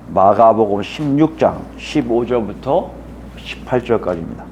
마가복음 16장 15절부터 18절까지입니다.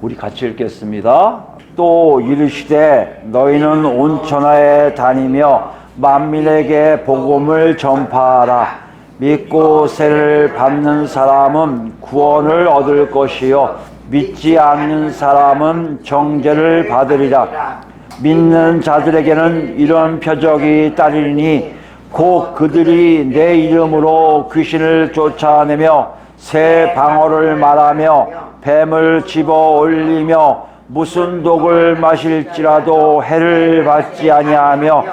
우리 같이 읽겠습니다. 또 이르시되 너희는 온 천하에 다니며 만민에게 복음을 전파하라. 믿고 세를 받는 사람은 구원을 얻을 것이요 믿지 않는 사람은 정죄를 받으리라. 믿는 자들에게는 이런 표적이 따르니 곧 그들이 내 이름으로 귀신을 쫓아내며 새 방언을 말하며 뱀을 집어 올리며 무슨 독을 마실지라도 해를 받지 아니하며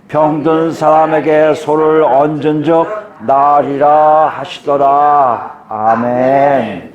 병든 사람에게 손을 얹은 적 나으리라 하시더라. 아멘.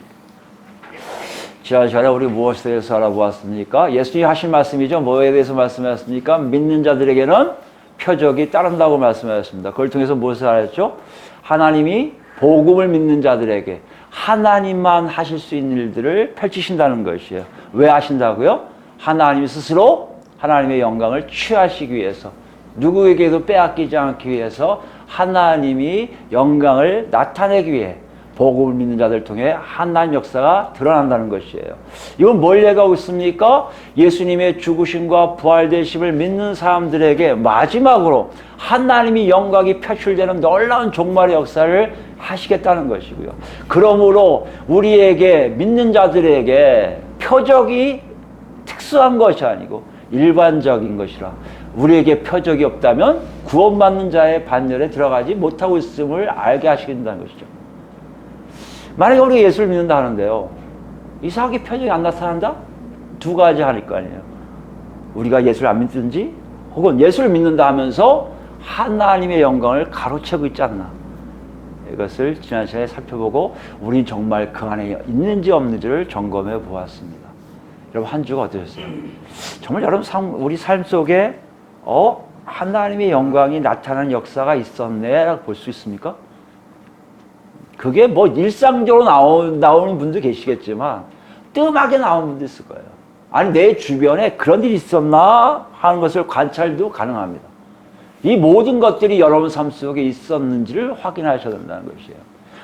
지난 시간에 우리 무엇에 대해서 알아보았습니까? 예수님이 하신 말씀이죠. 뭐에 대해서 말씀하셨습니까? 믿는 자들에게는 표적이 따른다고 말씀하셨습니다. 그걸 통해서 무엇을 알았죠? 하나님이 복음을 믿는 자들에게 하나님만 하실 수 있는 일들을 펼치신다는 것이에요. 왜 하신다고요? 하나님 스스로 하나님의 영광을 취하시기 위해서, 누구에게도 빼앗기지 않기 위해서 하나님이 영광을 나타내기 위해 복음을 믿는 자들을 통해 하나님 역사가 드러난다는 것이에요. 이건 뭘 얘기하고 있습니까? 예수님의 죽으심과 부활되심을 믿는 사람들에게 마지막으로 하나님이 영광이 표출되는 놀라운 종말의 역사를 하시겠다는 것이고요. 그러므로 우리에게, 믿는 자들에게 표적이 특수한 것이 아니고 일반적인 것이라, 우리에게 표적이 없다면 구원받는 자의 반열에 들어가지 못하고 있음을 알게 하시겠다는 것이죠. 만약에 우리가 예수를 믿는다 하는데요, 이상하게 표적이 안 나타난다? 두 가지 할 거 아니에요. 우리가 예수를 안 믿든지, 혹은 예수를 믿는다 하면서 하나님의 영광을 가로채고 있지 않나. 이것을 지난 시간에 살펴보고 우리 정말 그 안에 있는지 없는지를 점검해 보았습니다. 여러분, 한 주가 어떠셨어요? 정말 여러분 우리 삶 속에 하나님의 영광이 나타나는 역사가 있었네 라고 볼 수 있습니까? 그게 뭐 일상적으로 나오는 분도 계시겠지만 뜸하게 나오는 분도 있을 거예요. 아니, 내 주변에 그런 일이 있었나 하는 것을 관찰도 가능합니다. 이 모든 것들이 여러분 삶 속에 있었는지를 확인하셔야 된다는 것이에요.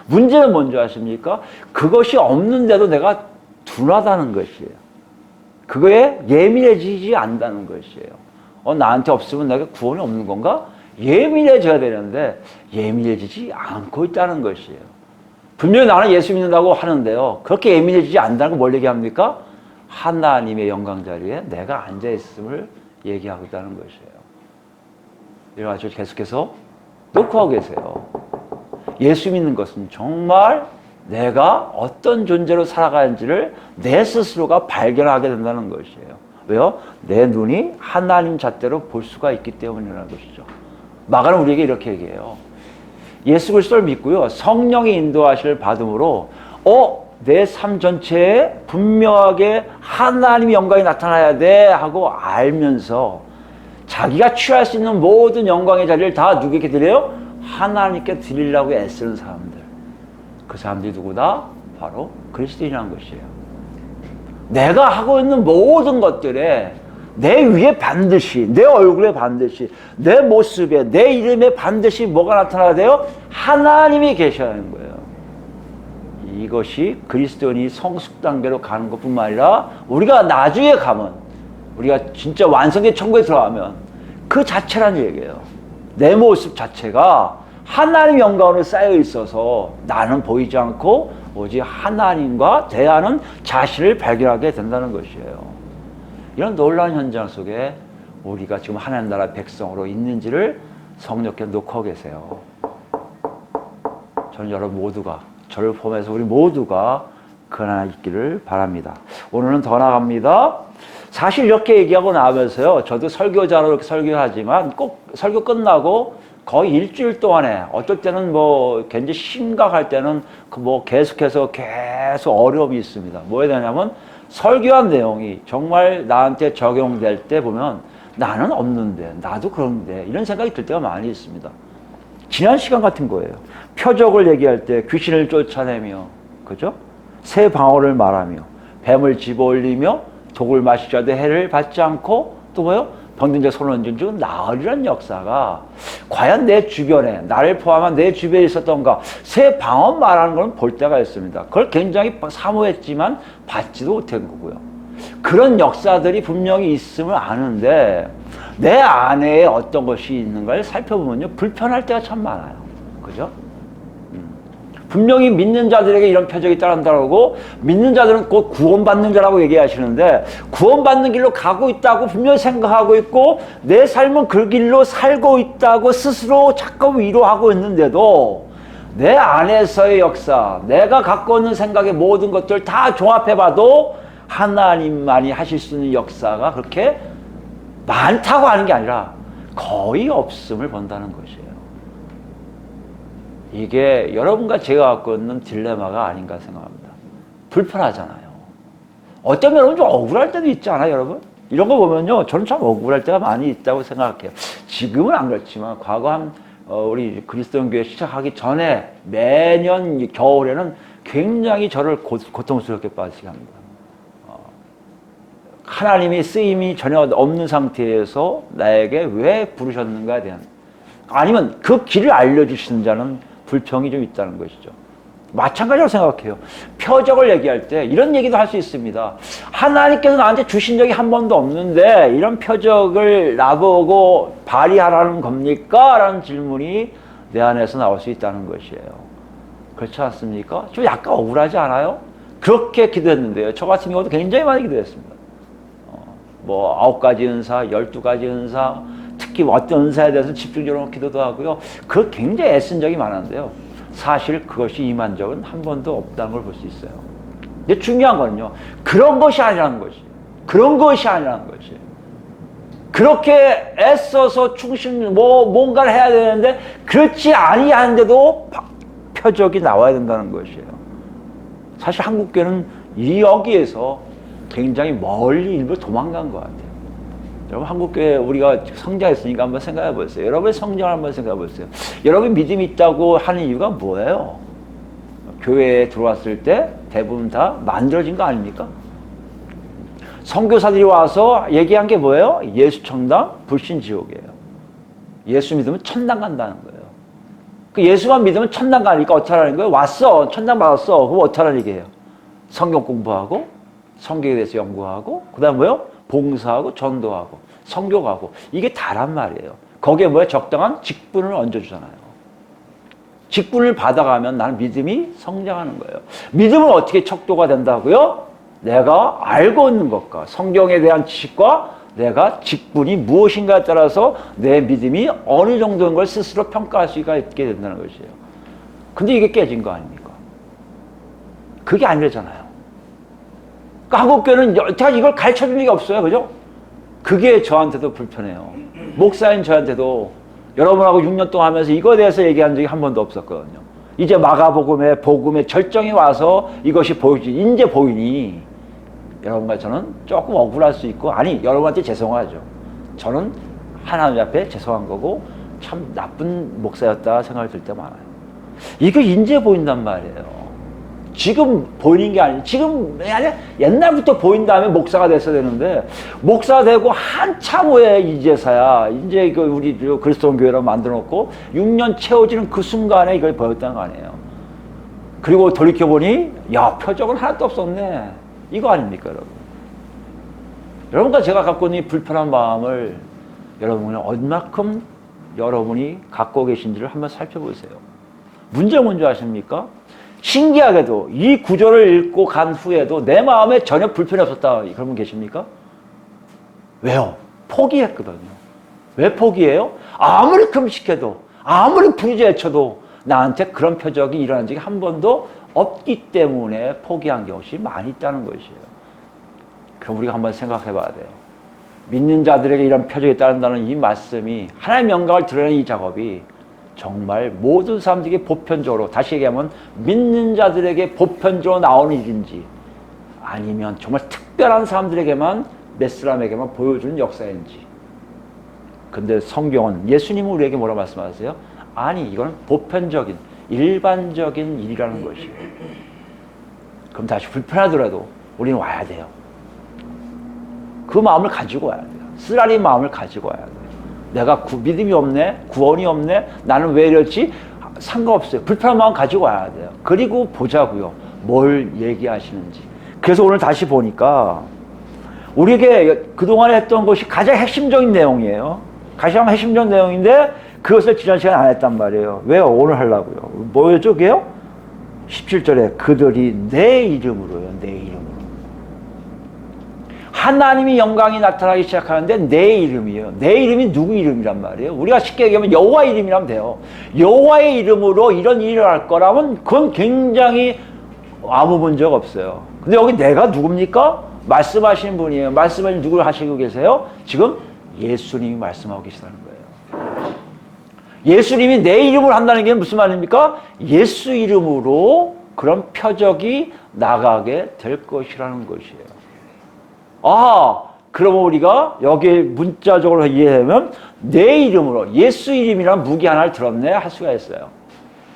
문제는 뭔지 아십니까? 그것이 없는데도 내가 둔하다는 것이에요. 그거에 예민해지지 않는다는 것이에요. 나한테 없으면 내가 구원이 없는 건가? 예민해져야 되는데 예민해지지 않고 있다는 것이에요. 분명히 나는 예수 믿는다고 하는데요, 그렇게 예민해지지 않는다는 건 뭘 얘기합니까? 하나님의 영광 자리에 내가 앉아있음을 얘기하고 있다는 것이에요. 이래가지고 계속해서 녹화하고 계세요. 예수 믿는 것은 정말 내가 어떤 존재로 살아가는지를 내 스스로가 발견하게 된다는 것이에요. 왜요? 내 눈이 하나님 잣대로 볼 수가 있기 때문이라는 것이죠. 마가는 우리에게 이렇게 얘기해요. 예수 그리스도를 믿고요, 성령의 인도하심을 받음으로 내 삶 전체에 분명하게 하나님의 영광이 나타나야 돼 하고 알면서 자기가 취할 수 있는 모든 영광의 자리를 다 누구에게 드려요? 하나님께 드리려고 애쓰는 사람들. 그 사람들이 누구다? 바로 그리스도인이라는 것이에요. 내가 하고 있는 모든 것들에 내 위에 반드시, 내 얼굴에 반드시, 내 모습에, 내 이름에 반드시 뭐가 나타나야 돼요? 하나님이 계셔야 하는 거예요. 이것이 그리스도인이 성숙 단계로 가는 것뿐만 아니라 우리가 나중에 가면, 우리가 진짜 완성된 천국에 들어가면 그 자체란 얘기예요. 내 모습 자체가 하나님 영광으로 쌓여 있어서 나는 보이지 않고 오직 하나님과 대하는 자신을 발견하게 된다는 것이에요. 이런 놀라운 현장 속에 우리가 지금 하나님 나라 백성으로 있는지를 성령께 놓고 계세요. 저는 여러분 모두가, 저를 포함해서 우리 모두가 그 하나 있기를 바랍니다. 오늘은 더 나아갑니다. 사실 이렇게 얘기하고 나면서요, 저도 설교자로 이렇게 설교하지만 꼭 설교 끝나고 거의 일주일 동안에, 어떨 때는 뭐 굉장히 심각할 때는 뭐 계속해서 계속 어려움이 있습니다. 뭐에 대하냐면 설교한 내용이 정말 나한테 적용될 때 보면 나는 없는데, 나도 그런데, 이런 생각이 들 때가 많이 있습니다. 지난 시간 같은 거예요. 표적을 얘기할 때 귀신을 쫓아내며, 그죠? 새 방언을 말하며, 뱀을 집어올리며, 독을 마시자도 해를 받지 않고, 또 뭐요? 병든 자 손을 얹은 즉 나으리란 역사가 과연 내 주변에, 나를 포함한 내 주변에 있었던가, 새 방언 말하는 건 볼 때가 있습니다. 그걸 굉장히 사모했지만 받지도 못한 거고요. 그런 역사들이 분명히 있음을 아는데 내 안에 어떤 것이 있는가를 살펴보면요, 불편할 때가 참 많아요. 그죠? 분명히 믿는 자들에게 이런 표적이 따른다고, 믿는 자들은 곧 구원받는 자라고 얘기하시는데, 구원받는 길로 가고 있다고 분명히 생각하고 있고 내 삶은 그 길로 살고 있다고 스스로 자꾸 위로하고 있는데도 내 안에서의 역사, 내가 갖고 있는 생각의 모든 것들 다 종합해봐도 하나님만이 하실 수 있는 역사가 그렇게 많다고 하는 게 아니라 거의 없음을 본다는 것이에요. 이게 여러분과 제가 갖고 있는 딜레마가 아닌가 생각합니다. 불편하잖아요. 어쩌면 여러분 좀 억울할 때도 있지 않아요, 여러분? 이런 거 보면요, 저는 참 억울할 때가 많이 있다고 생각해요. 지금은 안 그렇지만 과거 우리 그리스도인 교회 시작하기 전에 매년 겨울에는 굉장히 저를 고통스럽게 빠지게 합니다. 하나님이 쓰임이 전혀 없는 상태에서 나에게 왜 부르셨는가에 대한, 아니면 그 길을 알려주시는 자는 불평이 좀 있다는 것이죠. 마찬가지로 생각해요. 표적을 얘기할 때 이런 얘기도 할 수 있습니다. 하나님께서 나한테 주신 적이 한 번도 없는데 이런 표적을 나보고 발휘하라는 겁니까? 라는 질문이 내 안에서 나올 수 있다는 것이에요. 그렇지 않습니까? 좀 약간 억울하지 않아요? 그렇게 기도했는데요. 저 같은 경우도 굉장히 많이 기도했습니다. 9가지 은사, 12가지 은사, 특히 어떤 은사에 대해서 집중적으로 기도도 하고요. 그 굉장히 애쓴 적이 많았는데요. 사실 그것이 임한 적은 한 번도 없다는 걸 볼 수 있어요. 근데 중요한 거는요, 그런 것이 아니라는 것이. 그런 것이 아니라는 것이. 그렇게 애써서 뭔가를 해야 되는데 그렇지 아니한데도 표적이 나와야 된다는 것이에요. 사실 한국교회는 여기에서 굉장히 멀리 일부 도망간 것 같아요. 여러분, 한국교회 우리가 성장했으니까 한번 생각해 보세요. 여러분의 성장을 한번 생각해 보세요. 여러분 믿음이 있다고 하는 이유가 뭐예요? 교회에 들어왔을 때 대부분 다 만들어진 거 아닙니까? 선교사들이 와서 얘기한 게 뭐예요? 예수 천당, 불신 지옥이에요. 예수 믿으면 천당 간다는 거예요. 그 예수만 믿으면 천당 가니까 어떡하라는 거예요? 왔어, 천당 받았어. 그럼 어떡하라는 얘기예요? 성경 공부하고, 성경에 대해서 연구하고, 그 다음 뭐요? 봉사하고, 전도하고, 선교하고. 이게 다란 말이에요. 거기에 뭐예요? 적당한 직분을 얹어주잖아요. 직분을 받아가면 나는 믿음이 성장하는 거예요. 믿음은 어떻게 척도가 된다고요? 내가 알고 있는 것과 성경에 대한 지식과 내가 직분이 무엇인가에 따라서 내 믿음이 어느 정도인 걸 스스로 평가할 수가 있게 된다는 것이에요. 근데 이게 깨진 거 아닙니까? 그게 아니잖아요. 그러니까 한국교회는 여태까지 이걸 가르쳐준 적이 없어요. 그죠? 그게 저한테도 불편해요. 목사인 저한테도 여러분하고 6년 동안 하면서 이거에 대해서 얘기한 적이 한 번도 없었거든요. 이제 복음의 절정이 와서 이것이 보이지. 이제 보이니 여러분과 저는 조금 억울할 수 있고, 아니, 여러분한테 죄송하죠. 저는 하나님 앞에 죄송한 거고 참 나쁜 목사였다 생각이 들 때 많아요. 이거 이제 보인단 말이에요. 지금 보이는 게 아니에요. 지금 옛날부터 보인 다음에 목사가 됐어야 되는데, 목사 되고 한참 후에 이제서야 이제 우리 그리스도인 교회로 만들어 놓고 6년 채워지는 그 순간에 이걸 보였다는 거 아니에요. 그리고 돌이켜보니 야, 표적은 하나도 없었네. 이거 아닙니까, 여러분? 여러분과 제가 갖고 있는 이 불편한 마음을 여러분은 얼마큼 여러분이 갖고 계신지를 한번 살펴보세요. 문제가 뭔지 아십니까? 신기하게도 이 구절을 읽고 간 후에도 내 마음에 전혀 불편이 없었다. 그런 분 계십니까? 왜요? 포기했거든요. 왜 포기해요? 아무리 금식해도, 아무리 부르짖어도 나한테 그런 표적이 일어난 적이 한 번도 없기 때문에 포기한 것이 많이 있다는 것이에요. 그럼 우리가 한번 생각해 봐야 돼요. 믿는 자들에게 이런 표적이 따른다는 이 말씀이, 하나님의 영광을 드러내는 이 작업이 정말 모든 사람들에게 보편적으로, 다시 얘기하면 믿는 자들에게 보편적으로 나오는 일인지, 아니면 정말 특별한 사람들에게만, 몇 사람에게만 보여주는 역사인지. 근데 성경은, 예수님은 우리에게 뭐라 말씀하세요? 아니, 이건 보편적인, 일반적인 일이라는 것이에요. 그럼 다시 불편하더라도 우리는 와야 돼요. 그 마음을 가지고 와야 돼요. 쓰라린 마음을 가지고 와야 돼요. 내가 믿음이 없네, 구원이 없네, 나는 왜 이러지? 상관없어요. 불편한 마음 가지고 와야 돼요. 그리고 보자고요. 뭘 얘기하시는지. 그래서 오늘 다시 보니까 우리에게 그동안에 했던 것이 가장 핵심적인 내용이에요. 가장 핵심적인 내용인데 그것을 지난 시간에 안 했단 말이에요. 왜요? 오늘 하려고요. 뭐였죠, 그게요? 17절에 그들이 내 이름으로요. 내 이름으로. 하나님이 영광이 나타나기 시작하는데 내 이름이에요. 내 이름이 누구 이름이란 말이에요? 우리가 쉽게 얘기하면 여호와 이름이라면 돼요. 여호와의 이름으로 이런 일을 할 거라면 그건 굉장히 아무 문제가 없어요. 근데 여기 내가 누굽니까? 말씀하시는 분이에요. 말씀을 누구를 하시고 계세요? 지금 예수님이 말씀하고 계시다는 거예요. 예수님이 내 이름을 한다는 게 무슨 말입니까? 예수 이름으로 그런 표적이 나가게 될 것이라는 것이에요. 아, 그러면 우리가 여기 문자적으로 이해하면 내 이름으로 예수 이름이란 무기 하나를 들었네 할 수가 있어요.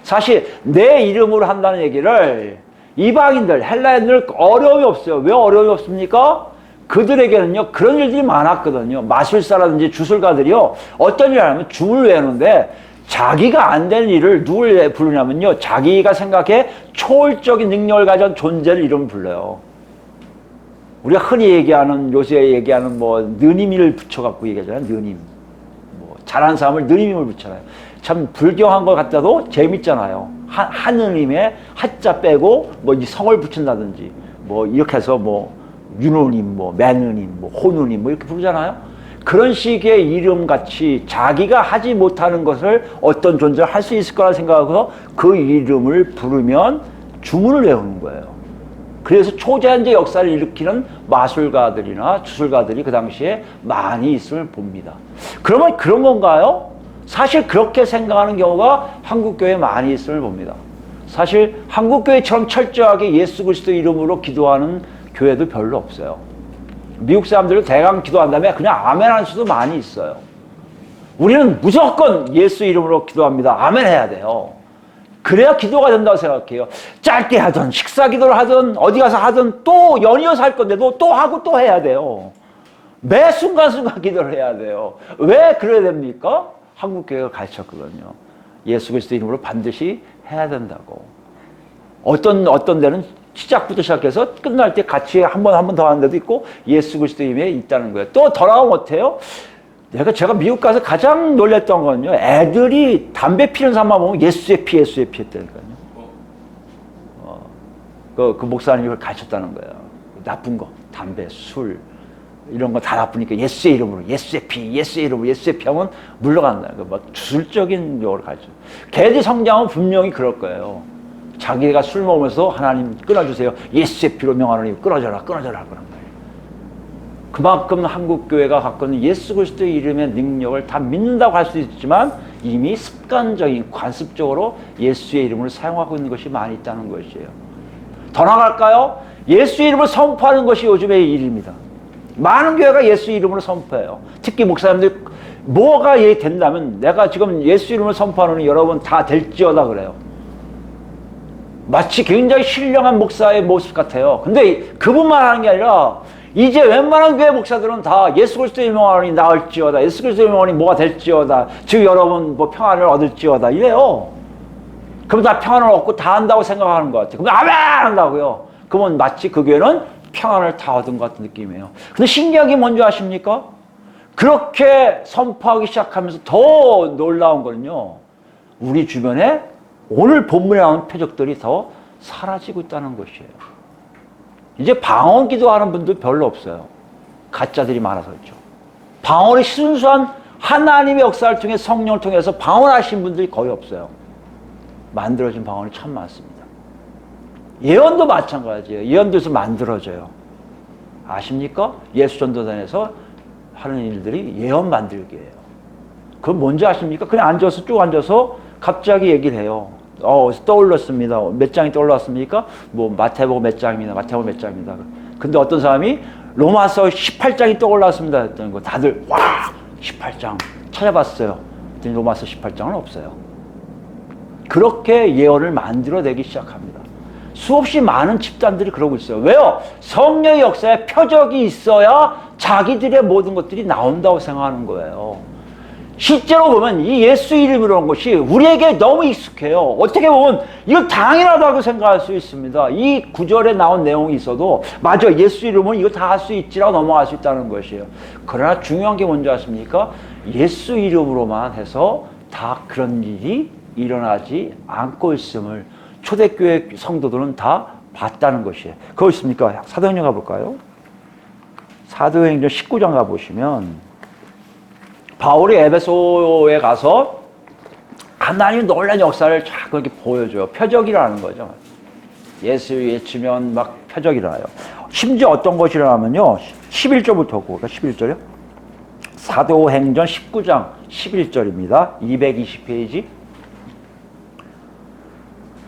사실 내 이름으로 한다는 얘기를 이방인들, 헬라인들 어려움이 없어요. 왜 어려움이 없습니까? 그들에게는요 그런 일들이 많았거든요. 마술사라든지 주술가들이요 어떤 일을 하면 춤을 외우는데 자기가 안 될 일을 누굴 부르냐면요 자기가 생각해 초월적인 능력을 가진 존재를 이름 불러요. 우리가 흔히 얘기하는 요새 얘기하는 뭐 느님이를 붙여갖고 얘기하잖아요. 느님. 뭐 잘하는 사람을 느님을 붙여요. 참 불경한 것 같아도 재밌잖아요. 하느님의 한자 빼고 뭐 이 성을 붙인다든지 뭐 이렇게 해서 뭐 윤호님, 뭐 매느님, 뭐 호누님 뭐 이렇게 부르잖아요. 그런 식의 이름같이 자기가 하지 못하는 것을 어떤 존재를 할 수 있을 거라 생각하고 그 이름을 부르면 주문을 외우는 거예요. 그래서 초자연적 역사를 일으키는 마술가들이나 주술가들이 그 당시에 많이 있음을 봅니다. 그러면 그런 건가요? 사실 그렇게 생각하는 경우가 한국교회에 많이 있음을 봅니다. 사실 한국교회처럼 철저하게 예수 그리스도 이름으로 기도하는 교회도 별로 없어요. 미국 사람들은 대강 기도한 다음에 그냥 아멘 하는 수도 많이 있어요. 우리는 무조건 예수 이름으로 기도합니다. 아멘 해야 돼요. 그래야 기도가 된다고 생각해요. 짧게 하든 식사 기도를 하든 어디 가서 하든 또 연이어서 할 건데도 또 하고 또 해야 돼요. 매 순간순간 기도를 해야 돼요. 왜 그래야 됩니까? 한국교회가 가르쳤거든요. 예수 그리스도 이름으로 반드시 해야 된다고. 어떤 데는 시작부터 시작해서 끝날 때 같이 한 번 더 하는 데도 있고 예수 그리스도 이름에 있다는 거예요. 또 더 나가면 어때요? 제가 미국 가서 가장 놀랬던 건요. 애들이 담배 피는 사람만 보면 예수의 피 했다니까요. 그 목사님이 그걸 가르쳤다는 거예요. 나쁜 거, 담배, 술 이런 거 다 나쁘니까 예수의 이름으로 예수의 피 하면 물러간다. 막 주술적인 용어를 가르쳐. 걔들 성장은 분명히 그럴 거예요. 자기가 술 먹으면서 하나님 끊어주세요. 예수의 피로 명하노니 끊어져라 그런 거예요. 그만큼 한국교회가 갖고 있는 예수 그리스도의 이름의 능력을 다 믿는다고 할 수 있지만 이미 습관적인 관습적으로 예수의 이름을 사용하고 있는 것이 많이 있다는 것이에요. 더 나아갈까요? 예수의 이름을 선포하는 것이 요즘의 일입니다. 많은 교회가 예수 이름으로 선포해요. 특히 목사님들 뭐가 된다면 내가 지금 예수 이름을 선포하는 여러분 다 될지어다 그래요. 마치 굉장히 신령한 목사의 모습 같아요. 근데 그분만 하는 게 아니라 이제 웬만한 교회 목사들은 다 예수 그리스도의 명하노니 나을지어다. 예수 그리스도의 명하노니 뭐가 될지어다. 즉 여러분 뭐 평안을 얻을지어다. 이래요. 그럼 다 평안을 얻고 다 한다고 생각하는 것 같아요. 그럼 아멘 한다고요. 그러면 마치 그 교회는 평안을 다 얻은 것 같은 느낌이에요. 근데 신기한 게 뭔지 아십니까? 그렇게 선포하기 시작하면서 더 놀라운 거는요. 우리 주변에 오늘 본문에 나오는 표적들이 더 사라지고 있다는 것이에요. 이제 방언 기도하는 분들 별로 없어요. 가짜들이 많아서 그렇죠. 방언이 순수한 하나님의 역사를 통해 성령을 통해서 방언하신 분들이 거의 없어요. 만들어진 방언이 참 많습니다. 예언도 마찬가지예요. 예언도에서 만들어져요. 아십니까? 예수전도단에서 하는 일들이 예언 만들기예요. 그건 뭔지 아십니까? 그냥 쭉 앉아서 갑자기 얘기를 해요. 떠올랐습니다. 몇 장이 떠올랐습니까? 뭐 마태복음 몇 장입니다. 마태복음 몇 장입니다. 근데 어떤 사람이 로마서 18장이 떠올랐습니다 했던 거 다들 와 18장 찾아봤어요. 그랬더니 로마서 18장은 없어요. 그렇게 예언을 만들어내기 시작합니다. 수없이 많은 집단들이 그러고 있어요. 왜요? 성령의 역사에 표적이 있어야 자기들의 모든 것들이 나온다고 생각하는 거예요. 실제로 보면 이 예수 이름이라는 것이 우리에게 너무 익숙해요. 어떻게 보면 이거 당연하다고 생각할 수 있습니다. 이 구절에 나온 내용이 있어도 맞아, 예수 이름은 이거 다 할 수 있지라고 넘어갈 수 있다는 것이에요. 그러나 중요한 게 뭔지 아십니까? 예수 이름으로만 해서 다 그런 일이 일어나지 않고 있음을 초대교회 성도들은 다 봤다는 것이에요. 그거 있습니까? 사도행전 가볼까요? 사도행전 19장 가보시면 바울이 에베소에 가서 하나님 놀라운 역사를 쫙 그렇게 보여줘요. 표적이라는 거죠. 예수 외치면 막 표적이 일어나요. 심지어 어떤 것이 일어나면요. 11절부터, 그러니까 11절이요. 사도행전 19장 11절입니다. 220페이지.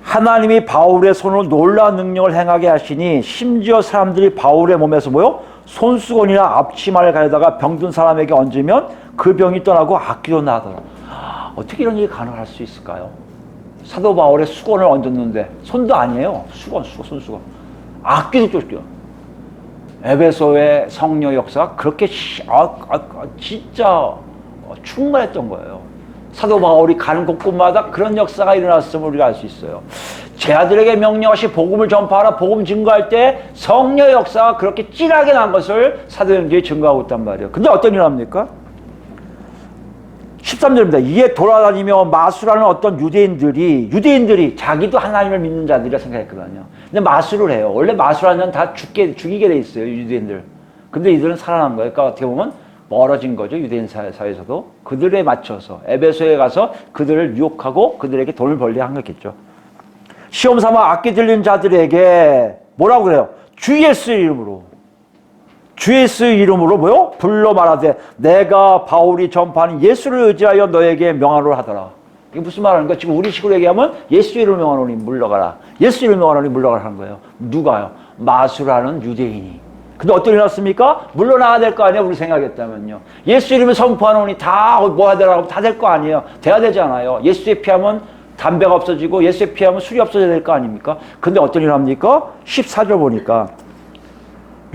하나님이 바울의 손으로 놀라운 능력을 행하게 하시니 심지어 사람들이 바울의 몸에서 뭐요? 손수건이나 앞치마를 가져다가 병든 사람에게 얹으면 그 병이 떠나고 악기도 나더라. 어떻게 이런 일이 가능할 수 있을까요? 사도 바울의 수건을 얹었는데 손도 아니에요. 손수건. 악기도 쫓겨. 에베소의 성령 역사가 그렇게 진짜 충만했던 거예요. 사도 바울이 가는 곳곳마다 그런 역사가 일어났음을 우리가 알 수 있어요. 제 아들에게 명령하시 복음을 전파하라. 복음 증거할 때 성령의 역사가 그렇게 찐하게 난 것을 사도행전이 증거하고 있단 말이에요. 근데 어떤 일을 합니까? 13절입니다. 이에 돌아다니며 마술하는 어떤 유대인들이 자기도 하나님을 믿는 자들이라 생각했거든요. 근데 마술을 해요. 원래 마술하면 다 죽이게 돼 있어요, 유대인들. 근데 이들은 살아난 거예요. 그러니까 어떻게 보면 멀어진 거죠, 유대인 사회에서도. 그들에 맞춰서 에베소에 가서 그들을 유혹하고 그들에게 돈을 벌게 한 거겠죠. 시험 삼아 악기 들린 자들에게 뭐라고 그래요? 주 예수 이름으로 뭐요? 불러 말하되 내가 바울이 전파하는 예수를 의지하여 너에게 명하노라 하더라. 이게 무슨 말하는가? 지금 우리식으로 얘기하면 예수 이름을 명하노니 물러가라. 예수 이름을 명하노니 물러가라 하는 거예요. 누가요? 마술하는 유대인이. 근데 어떤 일이 났습니까? 물러나야 될 거 아니에요, 우리 생각했다면요. 예수 이름을 선포하노니 다 뭐 하더라고 다 될 거 아니에요. 돼야 되잖아요. 예수에 피하면 담배가 없어지고 예수에 피하면 술이 없어져야 될 거 아닙니까? 근데 어떤 일을 합니까? 14절 보니까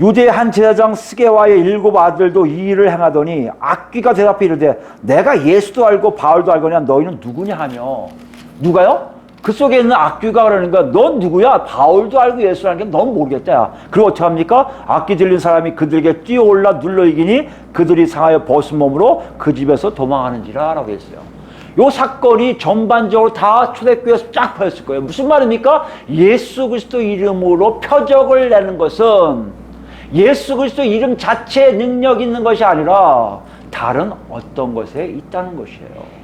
유대 한 제사장 스게와의 7 아들도 이 일을 행하더니 악귀가 대답해 이르되 내가 예수도 알고 바울도 알거냐 너희는 누구냐 하며. 누가요? 그 속에 있는 악귀가 그러는가 넌 누구야? 바울도 알고 예수라는 게 넌 모르겠다. 그리고 어떻게 합니까? 악귀 들린 사람이 그들에게 뛰어올라 눌러 이기니 그들이 상하여 벗은 몸으로 그 집에서 도망하는지라 라고 했어요. 요 사건이 전반적으로 다 초대교회에서 쫙 퍼졌을 거예요. 무슨 말입니까? 예수 그리스도 이름으로 표적을 내는 것은 예수 그리스도 이름 자체에 능력 있는 것이 아니라 다른 어떤 것에 있다는 것이에요.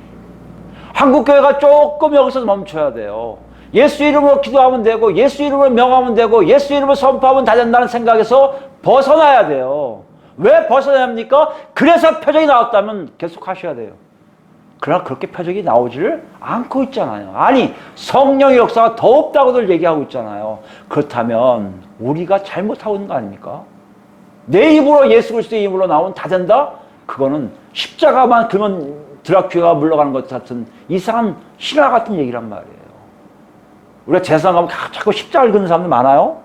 한국교회가 조금 여기서 멈춰야 돼요. 예수 이름으로 기도하면 되고 예수 이름으로 명하면 되고 예수 이름으로 선포하면 다 된다는 생각에서 벗어나야 돼요. 왜 벗어나야 합니까? 그래서 표적이 나왔다면 계속 하셔야 돼요. 그러나 그렇게 표적이 나오지를 않고 있잖아요. 아니, 성령의 역사가 더 없다고들 얘기하고 있잖아요. 그렇다면 우리가 잘못하고 있는 거 아닙니까? 내 입으로 예수 그리스도의 이름으로 나오면 다 된다? 그거는 십자가만 그러면 드라큘라가 물러가는 것 같은 이상한 신화 같은 얘기란 말이에요. 우리가 재산 가면 자꾸 십자가를 긋는 사람들 많아요.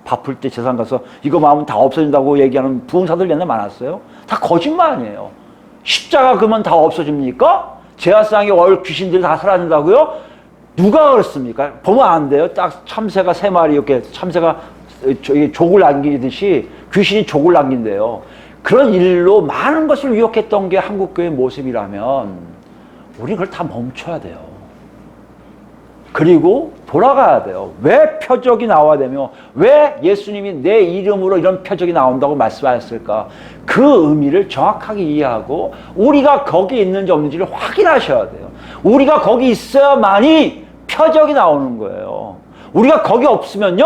바쁠 때 재산 가서 이거 마음은 다 없어진다고 얘기하는 부흥사들 옛날에 많았어요. 다 거짓말이에요. 십자가 그러면 다 없어집니까? 제사상의 귀신들이 다 사라진다고요? 누가 그랬습니까? 보면 안 돼요. 딱 참새가 3마리 이렇게 참새가 족을 남기듯이 귀신이 족을 남긴대요. 그런 일로 많은 것을 유혹했던 게 한국교회의 모습이라면 우리는 그걸 다 멈춰야 돼요. 그리고 돌아가야 돼요. 왜 표적이 나와야 되며 왜 예수님이 내 이름으로 이런 표적이 나온다고 말씀하셨을까? 그 의미를 정확하게 이해하고 우리가 거기 있는지 없는지를 확인하셔야 돼요. 우리가 거기 있어야만이 표적이 나오는 거예요. 우리가 거기 없으면요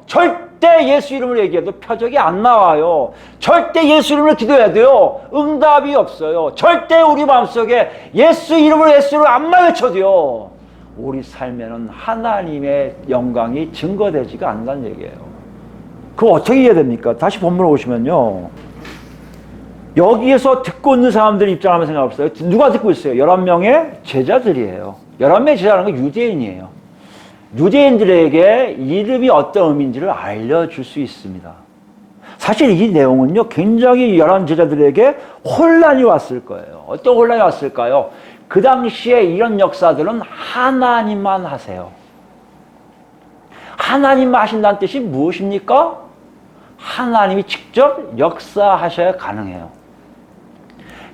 절대 예수 이름을 얘기해도 표적이 안 나와요. 절대 예수 이름을 기도해야 돼요. 응답이 없어요. 절대 우리 마음속에 예수 이름으로 안만 외쳐도요 우리 삶에는 하나님의 영광이 증거되지가 않는다는 얘기예요. 그거 어떻게 이해해야 됩니까? 다시 본문에 오시면요 여기에서 듣고 있는 사람들 입장하면 생각해보세요. 누가 듣고 있어요? 11명의 제자들이에요. 11명의 제자라는 건 유대인이에요. 유대인들에게 이름이 어떤 의미인지를 알려줄 수 있습니다. 사실 이 내용은요, 굉장히 열한 제자들에게 혼란이 왔을 거예요. 어떤 혼란이 왔을까요? 그 당시에 이런 역사들은 하나님만 하세요. 하나님만 하신다는 뜻이 무엇입니까? 하나님이 직접 역사하셔야 가능해요.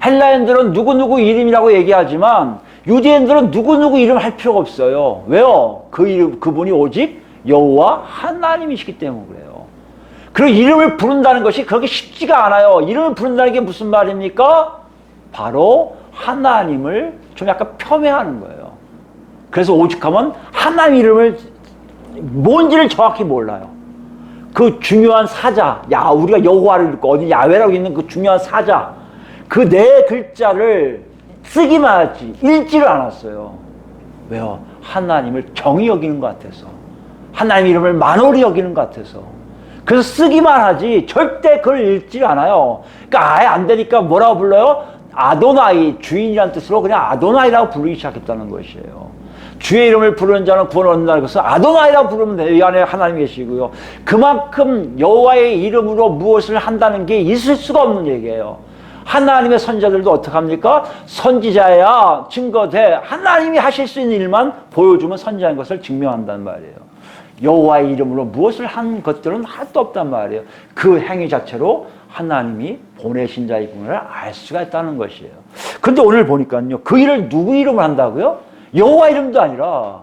헬라인들은 누구누구 이름이라고 얘기하지만 유대인들은 누구누구 이름 할 필요가 없어요. 왜요? 그 이름, 그분이 오직 여호와 하나님이시기 때문에 그래요. 그리고 이름을 부른다는 것이 그렇게 쉽지가 않아요. 이름을 부른다는 게 무슨 말입니까? 바로 하나님을 좀 약간 폄훼하는 거예요. 그래서 오직하면 하나님 이름을 뭔지를 정확히 몰라요. 그 중요한 사자, 우리가 여호와를 읽고 어디 야훼라고 있는 그 중요한 사자, 그 네 글자를 쓰기만 하지 읽지를 않았어요. 왜요? 하나님을 정의 여기는 것 같아서, 하나님 이름을 만홀히 여기는 것 같아서. 그래서 쓰기만 하지 절대 그걸 읽지를 않아요. 그러니까 아예 안 되니까 뭐라고 불러요? 아도나이, 주인이라는 뜻으로 그냥 아도나이라고 부르기 시작했다는 것이에요. 주의 이름을 부르는 자는 구원을 얻는다는 것은 아도나이라고 부르면 돼요. 이 안에 하나님이 계시고요. 그만큼 여호와의 이름으로 무엇을 한다는 게 있을 수가 없는 얘기예요. 하나님의 선자들도 어떡합니까? 선지자야 증거돼. 하나님이 하실 수 있는 일만 보여주면 선지자인 것을 증명한단 말이에요. 여호와의 이름으로 무엇을 한 것들은 하나도 없단 말이에요. 그 행위 자체로 하나님이 보내신 자의 분을 알 수가 있다는 것이에요. 그런데 오늘 보니까요, 그 일을 누구 이름을 한다고요? 여호와 이름도 아니라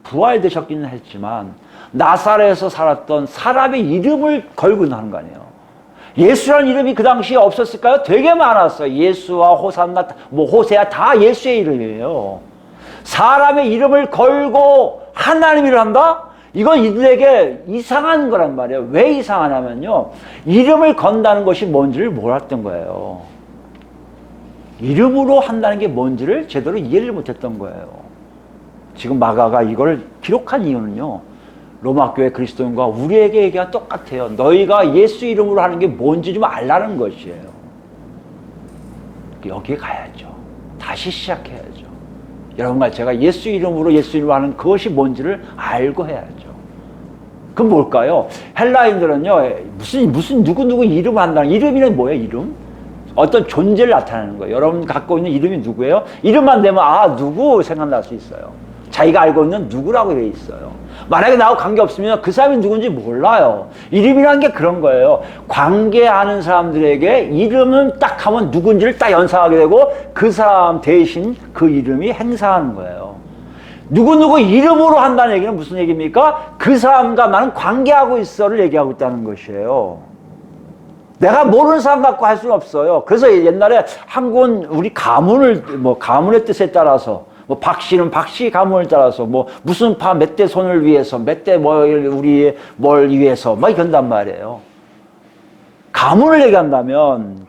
부활되셨기는 했지만 나사렛에서 살았던 사람의 이름을 걸고 하는 거 아니에요. 예수라는 이름이 그 당시에 없었을까요? 되게 많았어요. 예수와 호산나, 호세아 다 예수의 이름이에요. 사람의 이름을 걸고 하나님 이름을 한다? 이건 이들에게 이상한 거란 말이에요. 왜 이상하냐면요, 이름을 건다는 것이 뭔지를 몰랐던 거예요. 이름으로 한다는 게 뭔지를 제대로 이해를 못했던 거예요. 지금 마가가 이걸 기록한 이유는요, 로마교회 그리스도인과 우리에게 얘기가 똑같아요. 너희가 예수 이름으로 하는 게 뭔지 좀 알라는 것이에요. 여기에 가야죠. 다시 시작해야죠. 여러분과 제가 예수 이름으로 하는 그것이 뭔지를 알고 해야죠. 그건 뭘까요? 헬라인들은요, 무슨 누구 이름을 한다는, 이름이란 뭐예요, 이름? 어떤 존재를 나타내는 거예요. 여러분 갖고 있는 이름이 누구예요? 이름만 되면, 누구 생각날 수 있어요. 자기가 알고 있는 누구라고 되어 있어요. 만약에 나하고 관계없으면 그 사람이 누군지 몰라요. 이름이라는 게 그런 거예요. 관계하는 사람들에게 이름은 딱 하면 누군지를 딱 연상하게 되고 그 사람 대신 그 이름이 행사하는 거예요. 누구 이름으로 한다는 얘기는 무슨 얘기입니까? 그 사람과 나는 관계하고 있어를 얘기하고 있다는 것이에요. 내가 모르는 사람 갖고 할 수는 없어요. 그래서 옛날에 한국은 우리 가문의 뜻에 따라서 박씨는 박씨 가문을 따라서 무슨 파 몇 대 손을 위해서 몇 대 우리 뭘 위해서 이런단 말이에요. 가문을 얘기한다면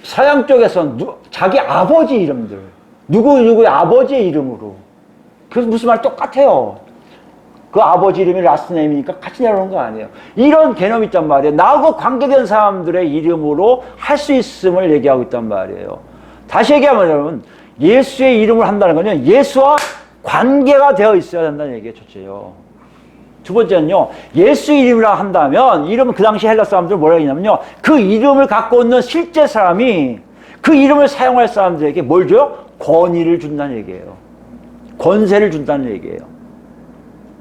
서양 쪽에서는 자기 아버지 이름들, 누구의 아버지의 이름으로, 그래서 무슨 말 똑같아요. 그 아버지 이름이 라스트네임이니까 같이 내려오는 거 아니에요. 이런 개념이 있단 말이에요. 나하고 관계된 사람들의 이름으로 할 수 있음을 얘기하고 있단 말이에요. 다시 얘기하면 여러분, 예수의 이름을 한다는 거는 예수와 관계가 되어 있어야 된다는 얘기예요. 첫째요. 두 번째는요, 예수 이름이라 한다면, 이름은 그 당시 헬라 사람들은 뭐라고 했냐면요, 그 이름을 갖고 있는 실제 사람이 그 이름을 사용할 사람들에게 뭘 줘요? 권위를 준다는 얘기예요. 권세를 준다는 얘기예요.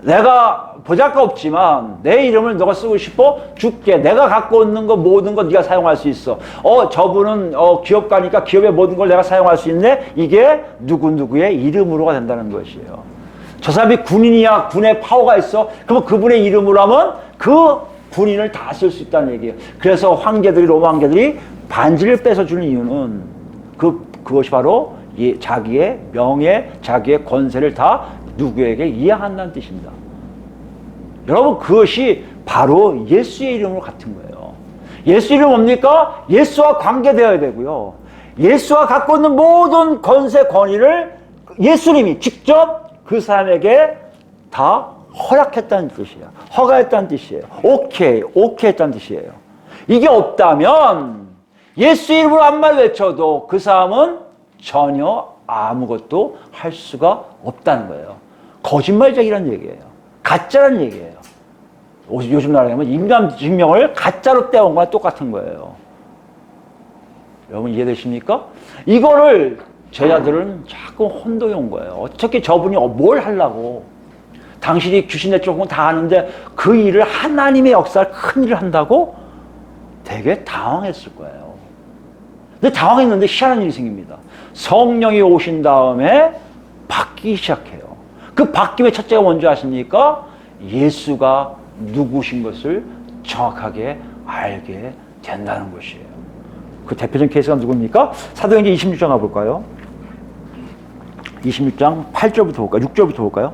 내가 보잘것없지만 내 이름을 너가 쓰고 싶어? 줄게. 내가 갖고 있는 거 모든 거 네가 사용할 수 있어. 저분은 기업가니까 기업의 모든 걸 내가 사용할 수 있네. 이게 누구누구의 이름으로가 된다는 것이에요. 저 사람이 군인이야. 군의 파워가 있어. 그러면 그분의 이름으로 하면 그 군인을 다 쓸 수 있다는 얘기예요. 그래서 로마 황제들이 반지를 뺏어주는 이유는 그것이 바로 자기의 명예, 자기의 권세를 다 누구에게 이양한다는 뜻입니다. 여러분, 그것이 바로 예수의 이름으로 같은 거예요. 예수 이름 뭡니까? 예수와 관계되어야 되고요. 예수와 갖고 있는 모든 권세, 권위를 예수님이 직접 그 사람에게 다 허락했다는 뜻이에요. 허가했다는 뜻이에요. 오케이 했다는 뜻이에요. 이게 없다면 예수 이름으로 한 말 외쳐도 그 사람은 전혀 아무것도 할 수가 없다는 거예요. 거짓말쟁이라는 얘기예요. 가짜라는 얘기예요. 요즘 나라에 하면 인감 증명을 가짜로 떼온 거랑 똑같은 거예요. 여러분 이해되십니까? 이거를 제자들은 자꾸 혼동이 온 거예요. 어떻게 저분이 뭘 하려고? 당신이 귀신의 쪽은 다 아는데 그 일을 하나님의 역사를 큰 일을 한다고? 되게 당황했을 거예요. 근데 당황했는데 희한한 일이 생깁니다. 성령이 오신 다음에 바뀌기 시작해요. 그 바뀜의 첫째가 뭔지 아십니까? 예수가 누구신 것을 정확하게 알게 된다는 것이에요. 그 대표적인 케이스가 누굽니까? 사도행전 26장 가볼까요? 26장 8절부터 볼까요? 6절부터 볼까요?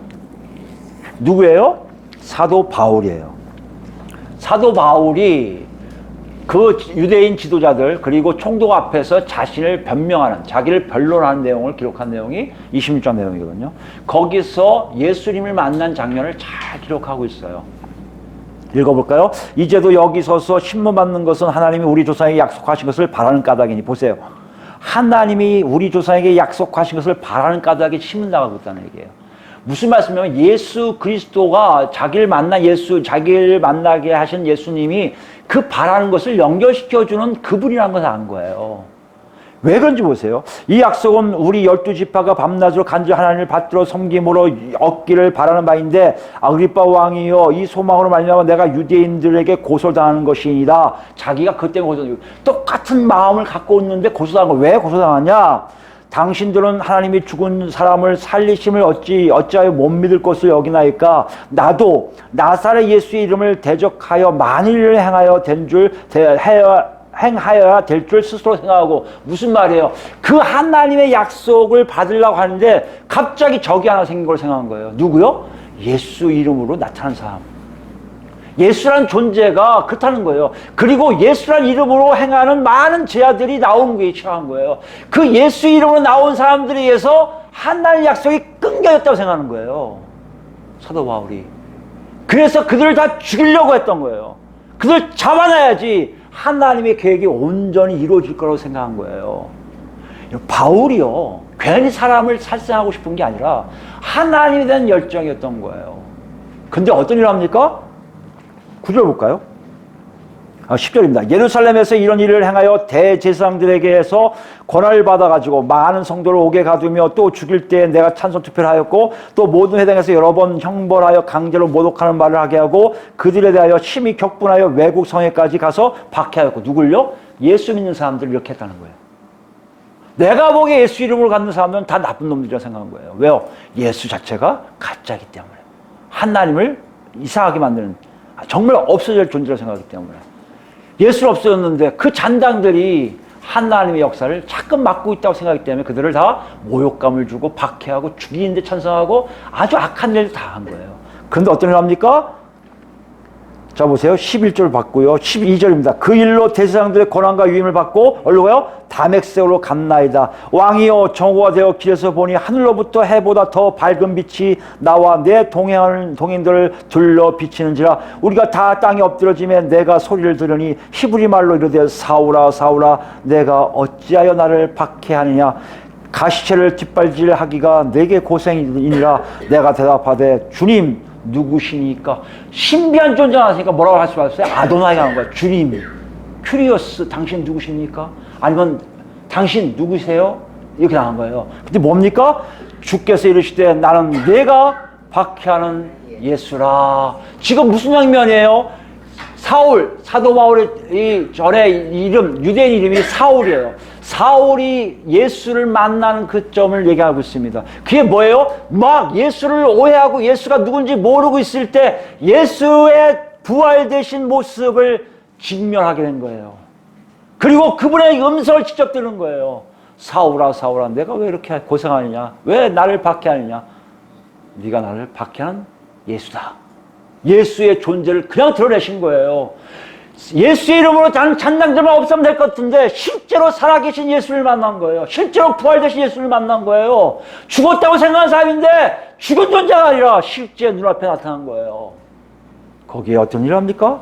누구예요? 사도 바울이에요. 사도 바울이 그 유대인 지도자들 그리고 총독 앞에서 자신을 변명하는, 자기를 변론하는 내용을 기록한 내용이 26장 내용이거든요. 거기서 예수님을 만난 장면을 잘 기록하고 있어요. 읽어볼까요? 이제도 여기 서서 신문 받는 것은 하나님이 우리 조상에게 약속하신 것을 바라는 까닭이니. 보세요. 하나님이 우리 조상에게 약속하신 것을 바라는 까닭에 신문 나가고 있다는 얘기예요. 무슨 말씀이냐면 예수 그리스도가 자기를 만나게 하신 예수님이 그 바라는 것을 연결시켜주는 그분이라는 걸 안 거예요. 왜 그런지 보세요. 이 약속은 우리 12지파가 밤낮으로 간절히 하나님을 받들어 섬김으로 얻기를 바라는 바인데 아그리빠 왕이여 이 소망으로 말미암아 내가 유대인들에게 고소당하는 것이니라. 자기가 그때 똑같은 마음을 갖고 있는데 고소당한 거. 왜 고소당하냐? 당신들은 하나님이 죽은 사람을 살리심을 어찌하여 못 믿을 것을 여기나이까? 나도 나사렛 예수의 이름을 대적하여 만일을 행하여야 될 줄 스스로 생각하고. 무슨 말이에요? 그 하나님의 약속을 받으려고 하는데 갑자기 적이 하나 생긴 걸 생각한 거예요. 누구요? 예수 이름으로 나타난 사람. 예수란 존재가 그렇다는 거예요. 그리고 예수란 이름으로 행하는 많은 제자들이 나온 게 시작한 거예요. 그 예수 이름으로 나온 사람들에 의해서 하나님의 약속이 끊겨졌다고 생각하는 거예요. 사도 바울이. 그래서 그들을 다 죽이려고 했던 거예요. 그들 잡아놔야지 하나님의 계획이 온전히 이루어질 거라고 생각한 거예요. 바울이요, 괜히 사람을 살생하고 싶은 게 아니라 하나님에 대한 열정이었던 거예요. 근데 어떤 일을 합니까? 9절 볼까요? 10절입니다. 예루살렘에서 이런 일을 행하여 대제사장들에게서 권한을 받아가지고 많은 성도를 옥에 가두며 또 죽일 때 내가 찬송 투표를 하였고 또 모든 회당에서 여러 번 형벌하여 강제로 모독하는 말을 하게 하고 그들에 대하여 심히 격분하여 외국 성에까지 가서 박해하였고. 누굴요? 예수 믿는 사람들을 이렇게 했다는 거예요. 내가 보기에 예수 이름으로 갖는 사람들은 다 나쁜 놈들이라고 생각한 거예요. 왜요? 예수 자체가 가짜이기 때문에. 하나님을 이상하게 만드는, 정말 없어져야 할 존재라고 생각하기 때문에. 예수는 없어졌는데 그 잔당들이 하나님의 역사를 자꾸 막고 있다고 생각하기 때문에 그들을 다 모욕감을 주고 박해하고 죽이는데 찬성하고 아주 악한 일을 다 한 거예요. 그런데 어떤 일을 합니까? 자 보세요. 11절 받고요. 12절입니다. 그 일로 대제사장들의 권한과 유임을 받고 어디로 가요? 다메섹으로 갔나이다. 왕이여 정오가 되어 길에서 보니 하늘로부터 해보다 더 밝은 빛이 나와 내 동행하는 동행들을 둘러 비치는지라. 우리가 다 땅에 엎드러지며 내가 소리를 들으니 히브리 말로 이르되 사울아 사울아 내가 어찌하여 나를 박해하느냐. 가시체를 뒷발질하기가 내게 고생이니라. 내가 대답하되 주님 누구시니까? 신비한 존재가 나니까 뭐라고 할 수 없어요? 아도나이가 하는 거야. 주님, 큐리어스, 당신 누구십니까? 아니면 당신 누구세요? 이렇게 나온 거예요. 근데 뭡니까? 주께서 이르시되 나는 내가 박해하는 예수라. 지금 무슨 장면이에요? 사울, 사도 바울의 전에 이름, 유대인 이름이 사울이에요. 사울이 예수를 만나는 그 점을 얘기하고 있습니다. 그게 뭐예요? 막 예수를 오해하고 예수가 누군지 모르고 있을 때 예수의 부활되신 모습을 직면하게 된 거예요. 그리고 그분의 음성을 직접 들은 거예요. 사울아 사울아 내가 왜 이렇게 고생하느냐? 왜 나를 박해하느냐? 네가 나를 박해한 예수다. 예수의 존재를 그냥 드러내신 거예요. 예수의 이름으로 잔당들만 없으면 될 것 같은데 실제로 살아계신 예수를 만난 거예요. 실제로 부활되신 예수를 만난 거예요. 죽었다고 생각한 사람인데 죽은 존재가 아니라 실제 눈앞에 나타난 거예요. 거기에 어떤 일을 합니까?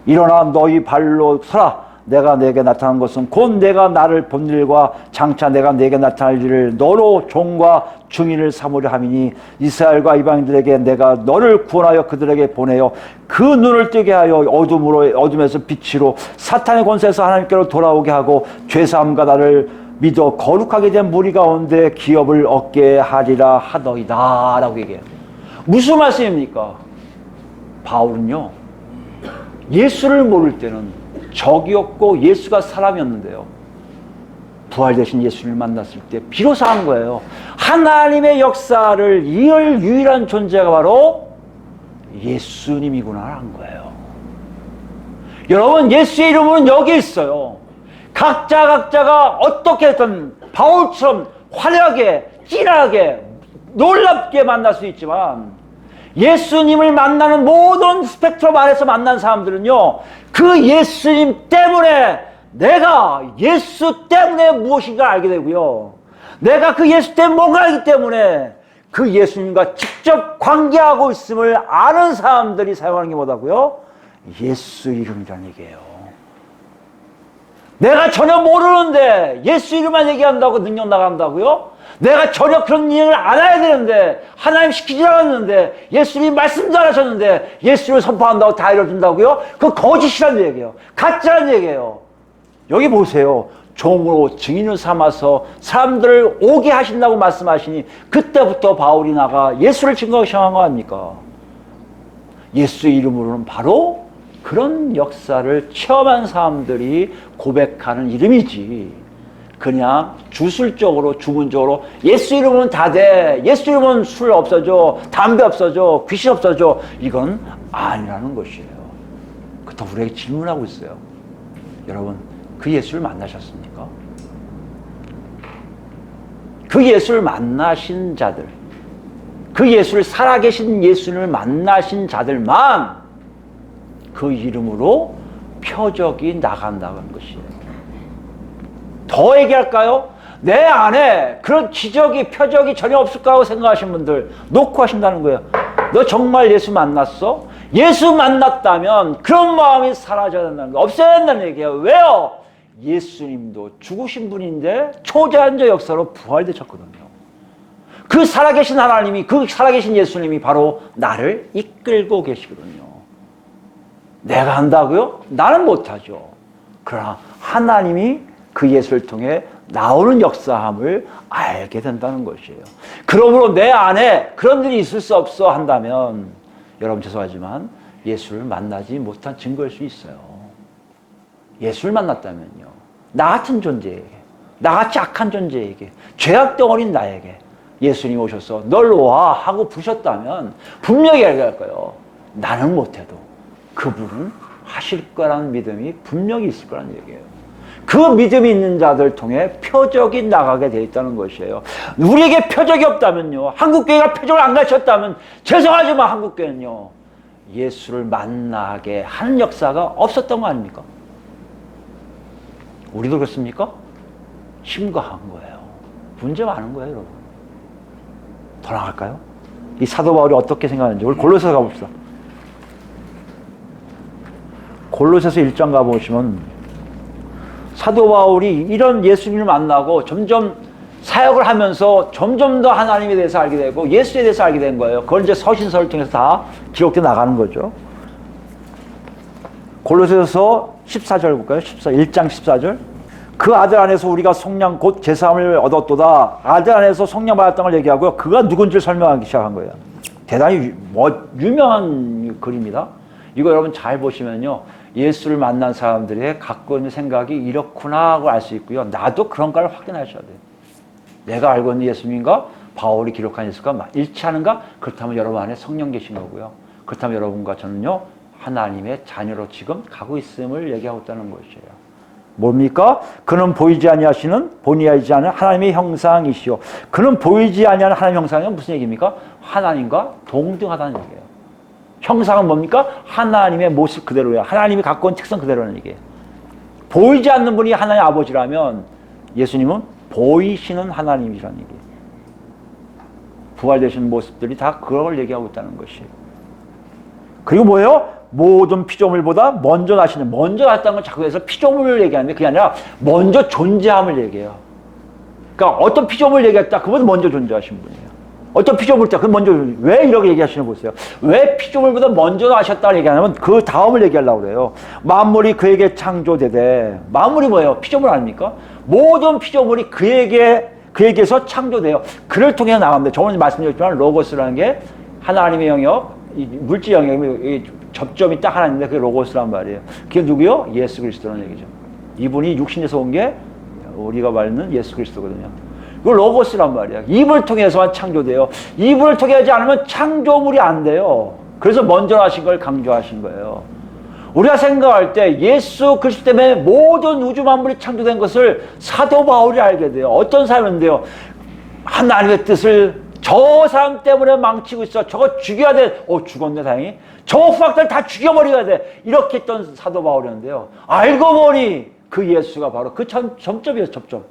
일어나 너희 발로 서라. 내가 내게 나타난 것은 곧 내가 나를 본 일과 장차 내가 내게 나타날 일을 너로 종과 증인을 삼으려 함이니 이스라엘과 이방인들에게 내가 너를 구원하여 그들에게 보내어 그 눈을 뜨게 하여 어둠에서 빛으로 사탄의 권세에서 하나님께로 돌아오게 하고 죄사함과 나를 믿어 거룩하게 된 무리 가운데 기업을 얻게 하리라 하더이다 라고 얘기해요. 무슨 말씀입니까? 바울은요, 예수를 모를 때는 적이었고 예수가 사람이었는데요, 부활되신 예수를 만났을 때 비로소 한 거예요. 하나님의 역사를 이을 유일한 존재가 바로 예수님이구나 한 거예요. 여러분, 예수의 이름은 여기 있어요. 각자가 어떻게든 바울처럼 화려하게, 진하게, 놀랍게 만날 수 있지만 예수님을 만나는 모든 스펙트럼 안에서 만난 사람들은요, 그 예수님 때문에 내가 예수 때문에 무엇인가 알게 되고요, 내가 그 예수 때문에 뭔가 알기 때문에 그 예수님과 직접 관계하고 있음을 아는 사람들이 사용하는 게 뭐다고요? 예수 이름이라는 얘기예요. 내가 전혀 모르는데 예수 이름만 얘기한다고 능력 나간다고요? 내가 전혀 그런 일을 안 해야 되는데, 하나님 시키지 않았는데, 예수님이 말씀도 안 하셨는데 예수를 선포한다고 다 이뤄준다고요? 그거 거짓이라는 얘기예요. 가짜라는 얘기예요. 여기 보세요. 종으로 증인을 삼아서 사람들을 오게 하신다고 말씀하시니 그때부터 바울이 나가 예수를 증거하기 시작한 거 아닙니까? 예수 이름으로는 바로 그런 역사를 체험한 사람들이 고백하는 이름이지, 그냥 주술적으로 주문적으로 예수 이름은 다 돼, 예수 이름은 술 없어져, 담배 없어져, 귀신 없어져, 이건 아니라는 것이에요. 그렇다고 우리에게 질문하고 있어요. 여러분, 그 예수를 만나셨습니까? 그 예수를 만나신 자들, 그 예수를 살아계신 예수님을 만나신 자들만 그 이름으로 표적이 나간다는 것이에요. 더 얘기할까요? 내 안에 그런 기적이, 표적이 전혀 없을 거라고 생각하시는 분들 놓고 하신다는 거예요. 너 정말 예수 만났어? 예수 만났다면 그런 마음이 사라져야 된다는 거예요. 없어야 된다는 얘기예요. 왜요? 예수님도 죽으신 분인데 초자연적 역사로 부활되셨거든요. 그 살아계신 하나님이, 그 살아계신 예수님이 바로 나를 이끌고 계시거든요. 내가 한다고요? 나는 못하죠. 그러나 하나님이 그 예수를 통해 나오는 역사함을 알게 된다는 것이에요. 그러므로 내 안에 그런 일이 있을 수 없어 한다면, 여러분 죄송하지만 예수를 만나지 못한 증거일 수 있어요. 예수를 만났다면요, 나 같은 존재에게, 나같이 악한 존재에게, 죄악 덩어리인 나에게 예수님이 오셔서 널 와 하고 부르셨다면 분명히 얘기할 거예요. 나는 못해도 그분은 하실 거라는 믿음이 분명히 있을 거라는 얘기예요. 그 믿음이 있는 자들 통해 표적이 나가게 되어 있다는 것이에요. 우리에게 표적이 없다면요, 한국교회가 표적을 안 가르쳤다면 죄송하지만 한국교회는요, 예수를 만나게 하는 역사가 없었던 거 아닙니까? 우리도 그렇습니까? 심각한 거예요. 문제 많은 거예요, 여러분. 더 나갈까요? 이 사도 바울이 어떻게 생각하는지 우리 골로새서 가봅시다. 골로새서 1장 가보시면 사도 바울이 이런 예수님을 만나고 점점 사역을 하면서 점점 더 하나님에 대해서 알게 되고 예수에 대해서 알게 된 거예요. 그걸 이제 서신서를 통해서 다 기록돼 나가는 거죠. 골로새서 14절 볼까요? 1장 14절. 그 아들 안에서 우리가 속량 곧 제사함을 얻었도다. 아들 안에서 속량 받았던 걸 얘기하고요, 그가 누군지를 설명하기 시작한 거예요. 대단히 유명한 글입니다. 이거 여러분 잘 보시면요, 예수를 만난 사람들의 갖고 있는 생각이 이렇구나 하고 알 수 있고요, 나도 그런가를 확인하셔야 돼요. 내가 알고 있는 예수님과 바울이 기록한 예수가 일치하는가? 그렇다면 여러분 안에 성령 계신 거고요, 그렇다면 여러분과 저는요 하나님의 자녀로 지금 가고 있음을 얘기하고 있다는 것이에요. 뭡니까? 그는 보이지 아니하시는 본이하지 않은 하나님의 형상이시오. 그는 보이지 아니하는 하나님의 형상은 무슨 얘기입니까? 하나님과 동등하다는 얘기예요. 형상은 뭡니까? 하나님의 모습 그대로예요. 하나님이 갖고 온 특성 그대로라는 얘기예요. 보이지 않는 분이 하나님 아버지라면 예수님은 보이시는 하나님이라는 얘기예요. 부활되신 모습들이 다 그걸 얘기하고 있다는 것이에요. 그리고 뭐예요? 모든 피조물보다 먼저 나시는, 먼저 났다는 건 자꾸 해서 피조물을 얘기하는데 그게 아니라 먼저 존재함을 얘기해요. 그러니까 어떤 피조물을 얘기했다, 그분은 먼저 존재하신 분이에요. 어떤 피조물을 때, 그건 먼저, 왜 이렇게 얘기하시는 보세요. 왜 피조물보다 먼저 나셨다고 얘기하냐면 그 다음을 얘기하려고 그래요. 만물이 그에게 창조되되, 만물이 뭐예요? 피조물 아닙니까? 모든 피조물이 그에게서 창조돼요. 그를 통해 나갑니다. 저번에 말씀드렸지만 로고스라는 게 하나님의 영역, 물질 영역이 접점이 딱 하나 있는데 그게 로고스란 말이에요. 그게 누구요? 예수 그리스도라는 얘기죠. 이분이 육신에서 온 게 우리가 말하는 예수 그리스도거든요. 그 로고스란 말이야. 입을 통해서만 창조돼요. 입을 통해 하지 않으면 창조물이 안 돼요. 그래서 먼저 하신 걸 강조하신 거예요. 우리가 생각할 때 예수 그리스도 때문에 모든 우주 만물이 창조된 것을 사도 바울이 알게 돼요. 어떤 사람인데요. 하나님의 뜻을 저 사람 때문에 망치고 있어. 저거 죽여야 돼. 죽었네 다행히. 저 후학들 다 죽여버려야 돼. 이렇게 했던 사도 바울이었는데요. 알고 보니 그 예수가 바로 그 점점이에요. 점점.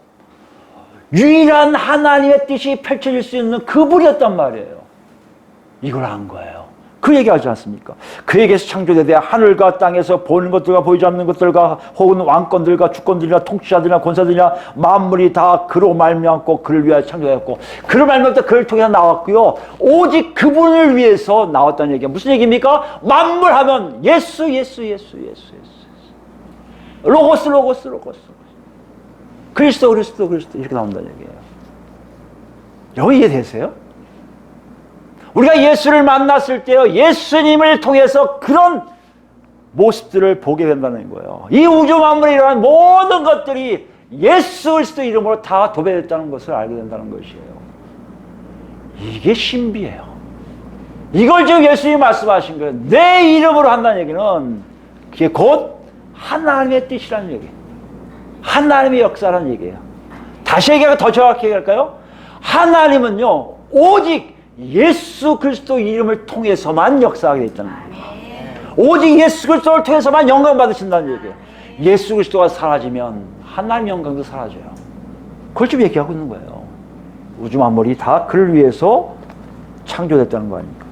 유일한 하나님의 뜻이 펼쳐질 수 있는 그분이었단 말이에요. 이걸 안 거예요. 그 얘기하지 않습니까? 그에게서 창조되되 하늘과 땅에서 보이는 것들과 보이지 않는 것들과 혹은 왕권들과 주권들이나 통치자들이나 권사들이나 만물이 다 그로 말미암고 그를 위하여 창조되었고 그를 말미암고 그를 통해서 나왔고요. 오직 그분을 위해서 나왔다는 얘기가 무슨 얘기입니까? 만물하면 예수. 로고스. 그리스도 이렇게 나온다는 얘기예요. 여러분 이해되세요? 우리가 예수를 만났을 때요, 예수님을 통해서 그런 모습들을 보게 된다는 거예요. 이 우주 만물에 일어난 모든 것들이 예수 그리스도 이름으로 다 도배됐다는 것을 알게 된다는 것이에요. 이게 신비예요. 이걸 지금 예수님이 말씀하신 거예요. 내 이름으로 한다는 얘기는 그게 곧 하나님의 뜻이라는 얘기예요. 하나님의 역사라는 얘기예요. 다시 얘기하면 더 정확히 얘기할까요? 하나님은요, 오직 예수 그리스도 이름을 통해서만 역사하게 되어 있다는 거예요. 오직 예수 그리스도를 통해서만 영광 받으신다는 얘기예요. 예수 그리스도가 사라지면 하나님의 영광도 사라져요. 그걸 좀 얘기하고 있는 거예요. 우주 만물이 다 그를 위해서 창조됐다는 거 아닙니까?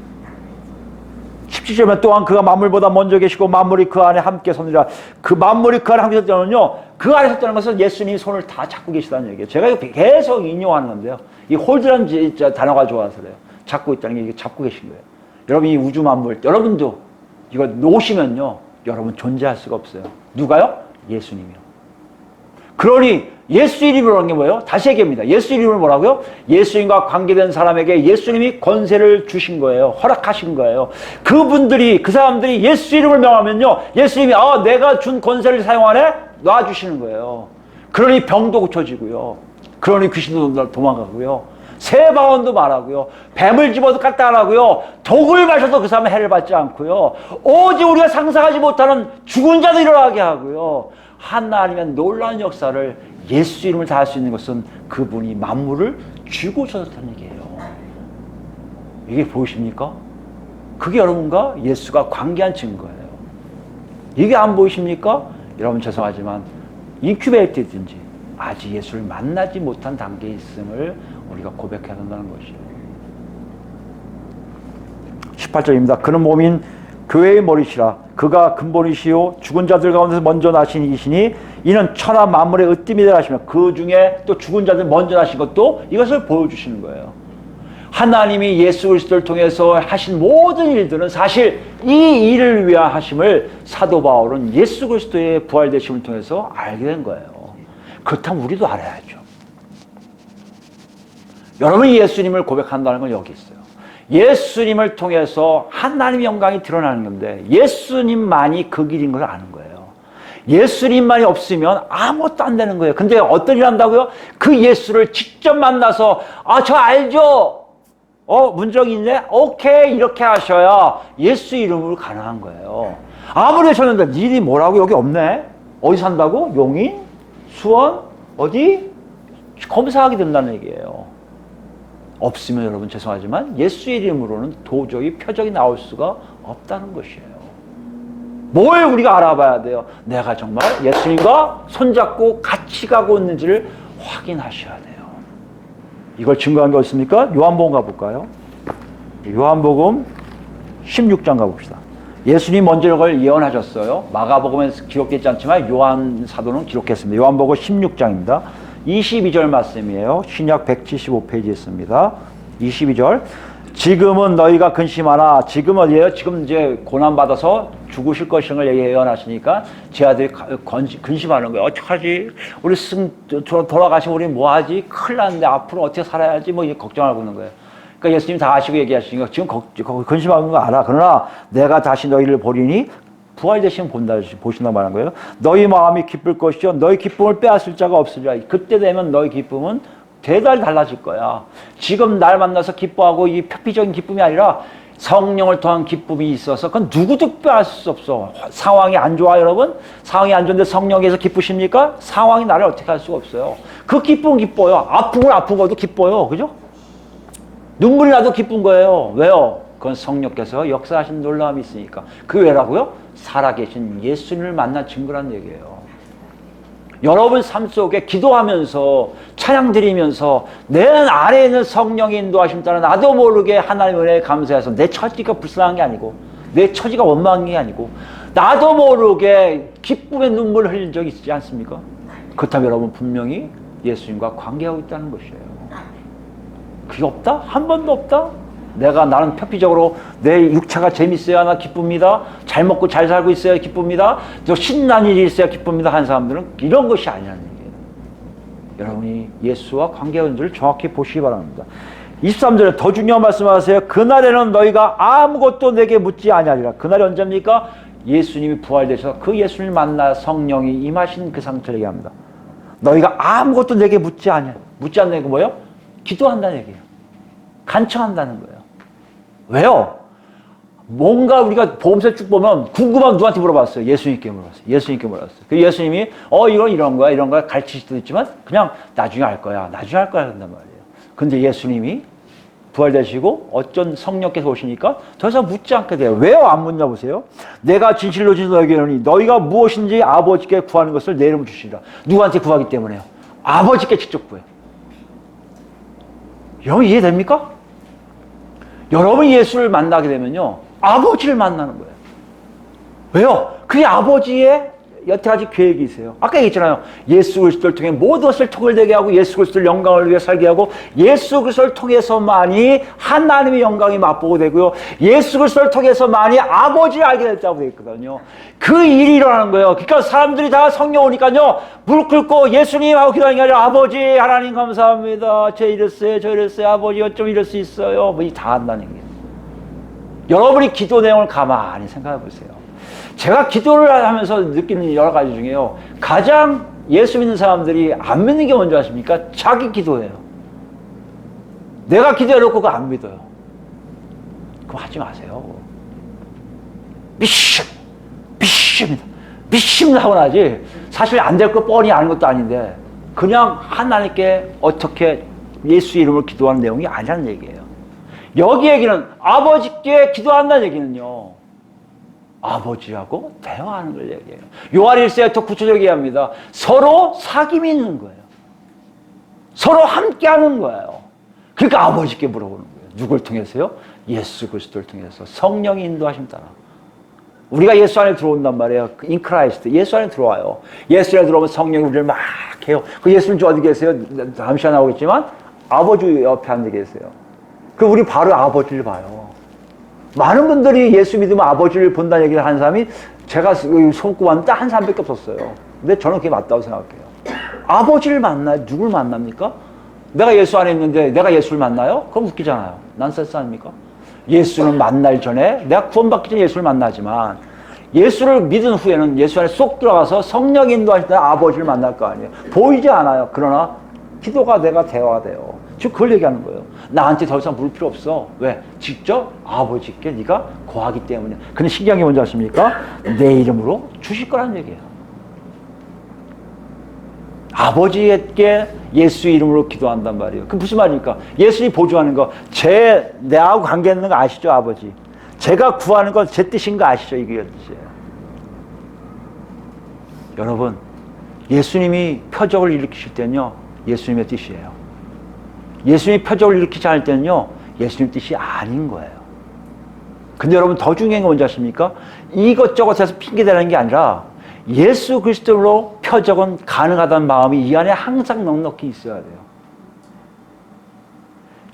17절에 또한 그가 만물보다 먼저 계시고 만물이 그 안에 함께 서느니라. 그 만물이 그 안에 함께 섰다는요, 그 안에 섰다는 것은 예수님이 손을 다 잡고 계시다는 얘기예요. 제가 이거 계속 인용하는 건데요. 이 홀드라는 단어가 좋아서 그래요. 잡고 있다는 게 이게 잡고 계신 거예요. 여러분 이 우주 만물, 여러분도 이거 놓으시면요, 여러분 존재할 수가 없어요. 누가요? 예수님이요. 그러니 예수 이름으로 하는 게 뭐예요? 다시 얘기합니다. 예수 이름을 뭐라고요? 예수님과 관계된 사람에게 예수님이 권세를 주신 거예요. 허락하신 거예요. 그분들이, 그 사람들이 예수 이름을 명하면요, 예수님이 내가 준 권세를 사용하네? 놔주시는 거예요. 그러니 병도 고쳐지고요. 그러니 귀신도 도망가고요. 새방언도 말하고요. 뱀을 집어도 까딱 안 하고요. 독을 마셔도 그 사람은 해를 받지 않고요. 오직 우리가 상상하지 못하는 죽은 자도 일어나게 하고요. 하나님의 놀라운 역사를 예수 이름을 다 할 수 있는 것은 그분이 만물을 쥐고 오셨다는 얘기예요. 이게 보이십니까? 그게 여러분과 예수가 관계한 증거예요. 이게 안 보이십니까? 여러분 죄송하지만 인큐베이터든지 아직 예수를 만나지 못한 단계에 있음을 우리가 고백해야 한다는 것이에요. 18절입니다. 그는 몸인 교회의 머리시라. 그가 근본이시요 죽은 자들 가운데서 먼저 나신 이시니 이는 천하 만물의 으뜸이 되라 하시며 그 중에 또 죽은 자들 먼저 나신 것도 이것을 보여주시는 거예요. 하나님이 예수 그리스도를 통해서 하신 모든 일들은 사실 이 일을 위한 하심을 사도 바울은 예수 그리스도의 부활되심을 통해서 알게 된 거예요. 그렇다면 우리도 알아야죠. 여러분이 예수님을 고백한다는 건 여기 있어요. 예수님을 통해서 하나님의 영광이 드러나는 건데 예수님만이 그 길인 걸 아는 거예요. 예수님만이 없으면 아무것도 안 되는 거예요. 근데 어떤 일 한다고요? 그 예수를 직접 만나서 저 알죠? 문정이 있네? 오케이 이렇게 하셔야 예수 이름으로 가능한 거예요. 아무리 하셨는데 니들이 뭐라고 여기 없네? 어디 산다고? 용인? 수원? 어디? 검사하게 된다는 얘기예요. 없으면 여러분 죄송하지만 예수 이름으로는 도저히 표적이 나올 수가 없다는 것이에요. 뭘 우리가 알아봐야 돼요? 내가 정말 예수님과 손잡고 같이 가고 있는지를 확인하셔야 돼요. 이걸 증거한 게 어딨습니까? 요한복음 가볼까요? 요한복음 16장 가봅시다. 예수님 먼저 이걸 예언하셨어요. 마가복음에 기록되지 않지만 요한 사도는 기록했습니다. 요한복음 16장입니다. 22절 말씀이에요. 신약 175페이지에 있습니다. 22절. 지금은 너희가 근심하나, 지금 어디에요? 지금 이제 고난받아서 죽으실 것을 예언하시니까 제 아들이 근심하는 거예요. 어떡하지? 우리 돌아가시면 우리 뭐하지? 큰일 났는데 앞으로 어떻게 살아야지? 뭐 걱정하고 있는 거예요. 그러니까 예수님 다 아시고 얘기하시니까 지금 근심하는 거 알아. 그러나 내가 다시 너희를 보리니 부활되시면 보신다 말한 거예요. 너희 마음이 기쁠 것이요 너희 기쁨을 빼앗을 자가 없으리라. 그때 되면 너희 기쁨은 대단히 달라질 거야. 지금 날 만나서 기뻐하고 이 표피적인 기쁨이 아니라 성령을 통한 기쁨이 있어서 그건 누구도 빼앗을 수 없어. 상황이 안 좋아 여러분? 상황이 안 좋은데 성령에서 기쁘십니까? 상황이 나를 어떻게 할 수가 없어요. 그 기쁨은 기뻐요. 아픈 건 아픈 것도 기뻐요. 그죠? 눈물이 나도 기쁜 거예요. 왜요? 그건 성령께서 역사하신 놀라움이 있으니까. 그 외라고요? 살아계신 예수님을 만난 증거란 얘기예요. 여러분 삶 속에 기도하면서 찬양 드리면서 내 안에 있는 성령의 인도하심 따라 나도 모르게 하나님의 은혜에 감사해서 내 처지가 불쌍한 게 아니고 내 처지가 원망한 게 아니고 나도 모르게 기쁨의 눈물을 흘린 적이 있지 않습니까? 그렇다면 여러분 분명히 예수님과 관계하고 있다는 것이에요. 그게 없다? 한 번도 없다? 나는 표피적으로 내 육체가 재밌어야 나 기쁩니다. 잘 먹고 잘 살고 있어야 기쁩니다. 또 신난 일이 있어야 기쁩니다. 하는 사람들은 이런 것이 아니라는 얘기예요. 여러분이 예수와 관계한 줄을 정확히 보시기 바랍니다. 23절에 더 중요한 말씀하세요. 그날에는 너희가 아무것도 내게 묻지 아니하리라. 그날이 언제입니까? 예수님이 부활되셔서 그 예수님을 만나 성령이 임하신 그 상태를 얘기합니다. 너희가 아무것도 내게 묻지 않는 게 뭐예요? 기도한다는 얘기예요. 간청한다는 거예요. 왜요? 뭔가 우리가 보험서 쭉 보면 궁금하면 누구한테 물어봤어요? 예수님께 물어봤어요. 예수님께 물어봤어요. 그 예수님이 이런 거야 가르칠 수도 있지만 그냥 나중에 할 거야 한단 말이에요. 근데 예수님이 부활되시고 어쩐 성령께서 오시니까 더 이상 묻지 않게 돼요. 왜요? 안 묻냐 보세요. 내가 진실로 너희에게 이르노니 너희가 무엇인지 아버지께 구하는 것을 내 이름으로 주시리라. 누구한테 구하기 때문에요? 아버지께 직접 구해요. 여러분 이해됩니까? 여러분이 예수를 만나게 되면요 아버지를 만나는 거예요. 왜요? 그게 아버지의 여태까지 계획이 있어요. 아까 얘기했잖아요. 예수 그리스도를 통해 모든 것을 통을 되게 하고 예수 그리스도를 영광을 위해 살게 하고 예수 그리스도를 통해서만이 하나님의 영광이 맛보고 되고요. 예수 그리스도를 통해서만이 아버지를 알게 됐다고 되어 있거든요. 그 일이 일어나는 거예요. 그러니까 사람들이 다 성령 오니까요. 무릎 꿇고 예수님 하고 기도하는 게 아니라 아버지 하나님 감사합니다. 저 이랬어요. 아버지 어쩜 이럴 수 있어요. 뭐 이 다 한다는 거예요. 여러분이 기도 내용을 가만히 생각해 보세요. 제가 기도를 하면서 느끼는 여러 가지 중에요. 가장 예수 믿는 사람들이 안 믿는 게 뭔지 아십니까? 자기 기도예요. 내가 기도해놓고 그거 안 믿어요. 그럼 하지 마세요. 믿습니다 하고 나지. 사실 안 될 거 뻔히 아는 것도 아닌데 그냥 하나님께 어떻게 예수 이름으로 기도하는 내용이 아니라는 얘기예요. 여기 얘기는 아버지께 기도한다는 얘기는요. 아버지하고 대화하는 걸 얘기해요. 요한 1서에 더 구체적이게 합니다. 서로 사귐이 있는 거예요. 서로 함께하는 거예요. 그러니까 아버지께 물어보는 거예요. 누굴 통해서요? 예수 그리스도를 통해서 성령이 인도하심 따라. 우리가 예수 안에 들어온단 말이에요. In Christ. 예수 안에 들어와요. 예수 안에 들어오면 성령이 우리를 막 해요. 그 예수님 어디 계세요? 다음 시간에 나오겠지만 아버지 옆에 앉아 계세요. 그 우리 바로 아버지를 봐요. 많은 분들이 예수 믿으면 아버지를 본다는 얘기를 하는 사람이 제가 손꼽았는데 한 사람밖에 없었어요. 근데 저는 그게 맞다고 생각해요. 아버지를 만나요? 누굴 만납니까? 내가 예수 안에 있는데 내가 예수를 만나요? 그럼 웃기잖아요. 난센스 아닙니까? 예수를 만날 전에 내가 구원받기 전에 예수를 만나지만 예수를 믿은 후에는 예수 안에 쏙 들어가서 성령 인도하실 때 아버지를 만날 거 아니에요. 보이지 않아요. 그러나 기도가 내가 대화가 돼요. 즉 그걸 얘기하는 거예요. 나한테 더 이상 물을 필요 없어. 왜? 직접 아버지께 네가 고하기 때문에. 근데 신기한 게 뭔지 아십니까? 내 이름으로 주실 거라는 얘기예요. 아버지께 예수 이름으로 기도한단 말이에요. 그 무슨 말입니까? 예수님 보조하는 거, 내하고 관계 있는 거 아시죠, 아버지? 제가 구하는 건 제 뜻인 거 아시죠? 이게 뜻이에요. 여러분, 예수님이 표적을 일으키실 때는요, 예수님의 뜻이에요. 예수님이 표적을 일으키지 않을 때는요, 예수님 뜻이 아닌 거예요. 근데 여러분 더 중요한 게 뭔지 아십니까? 이것저것 해서 핑계대는 게 아니라 예수 그리스도로 표적은 가능하다는 마음이 이 안에 항상 넉넉히 있어야 돼요.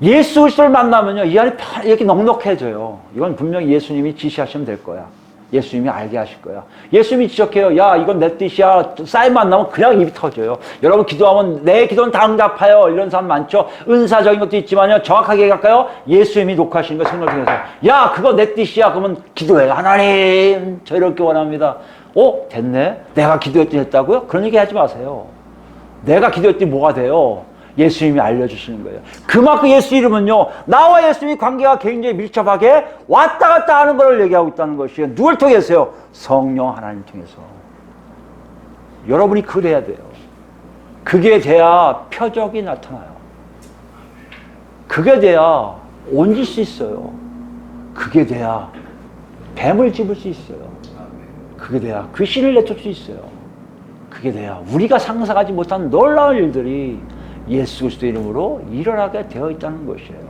예수 그리스도를 만나면요, 이 안에 이렇게 넉넉해져요. 이건 분명히 예수님이 지시하시면 될 거야. 예수님이 알게 하실 거야. 예수님이 지적해요. 야, 이건 내 뜻이야. 사인 만나면 그냥 입이 터져요. 여러분 기도하면 내 기도는 다 응답하여. 이런 사람 많죠. 은사적인 것도 있지만요. 정확하게 얘기할까요? 예수님이 녹화하시는 거 생각을 통해서. 야, 그거 내 뜻이야. 그러면 기도해. 하나님, 저 이렇게 원합니다. 됐네. 내가 기도했더니 했다고요? 그런 얘기 하지 마세요. 내가 기도했더니 뭐가 돼요? 예수님이 알려주시는 거예요. 그만큼 예수 이름은요, 나와 예수님이 관계가 굉장히 밀접하게 왔다 갔다 하는 걸 얘기하고 있다는 것이에요. 누굴 통해서요? 성령 하나님 통해서. 여러분이 그래야 돼요. 그게 돼야 표적이 나타나요. 그게 돼야 옮길 수 있어요. 그게 돼야 뱀을 집을 수 있어요. 그게 돼야 귀신을 내쫓을 수 있어요. 그게 돼야 우리가 상상하지 못한 놀라운 일들이 예수 그리스도 이름으로 일어나게 되어 있다는 것이에요.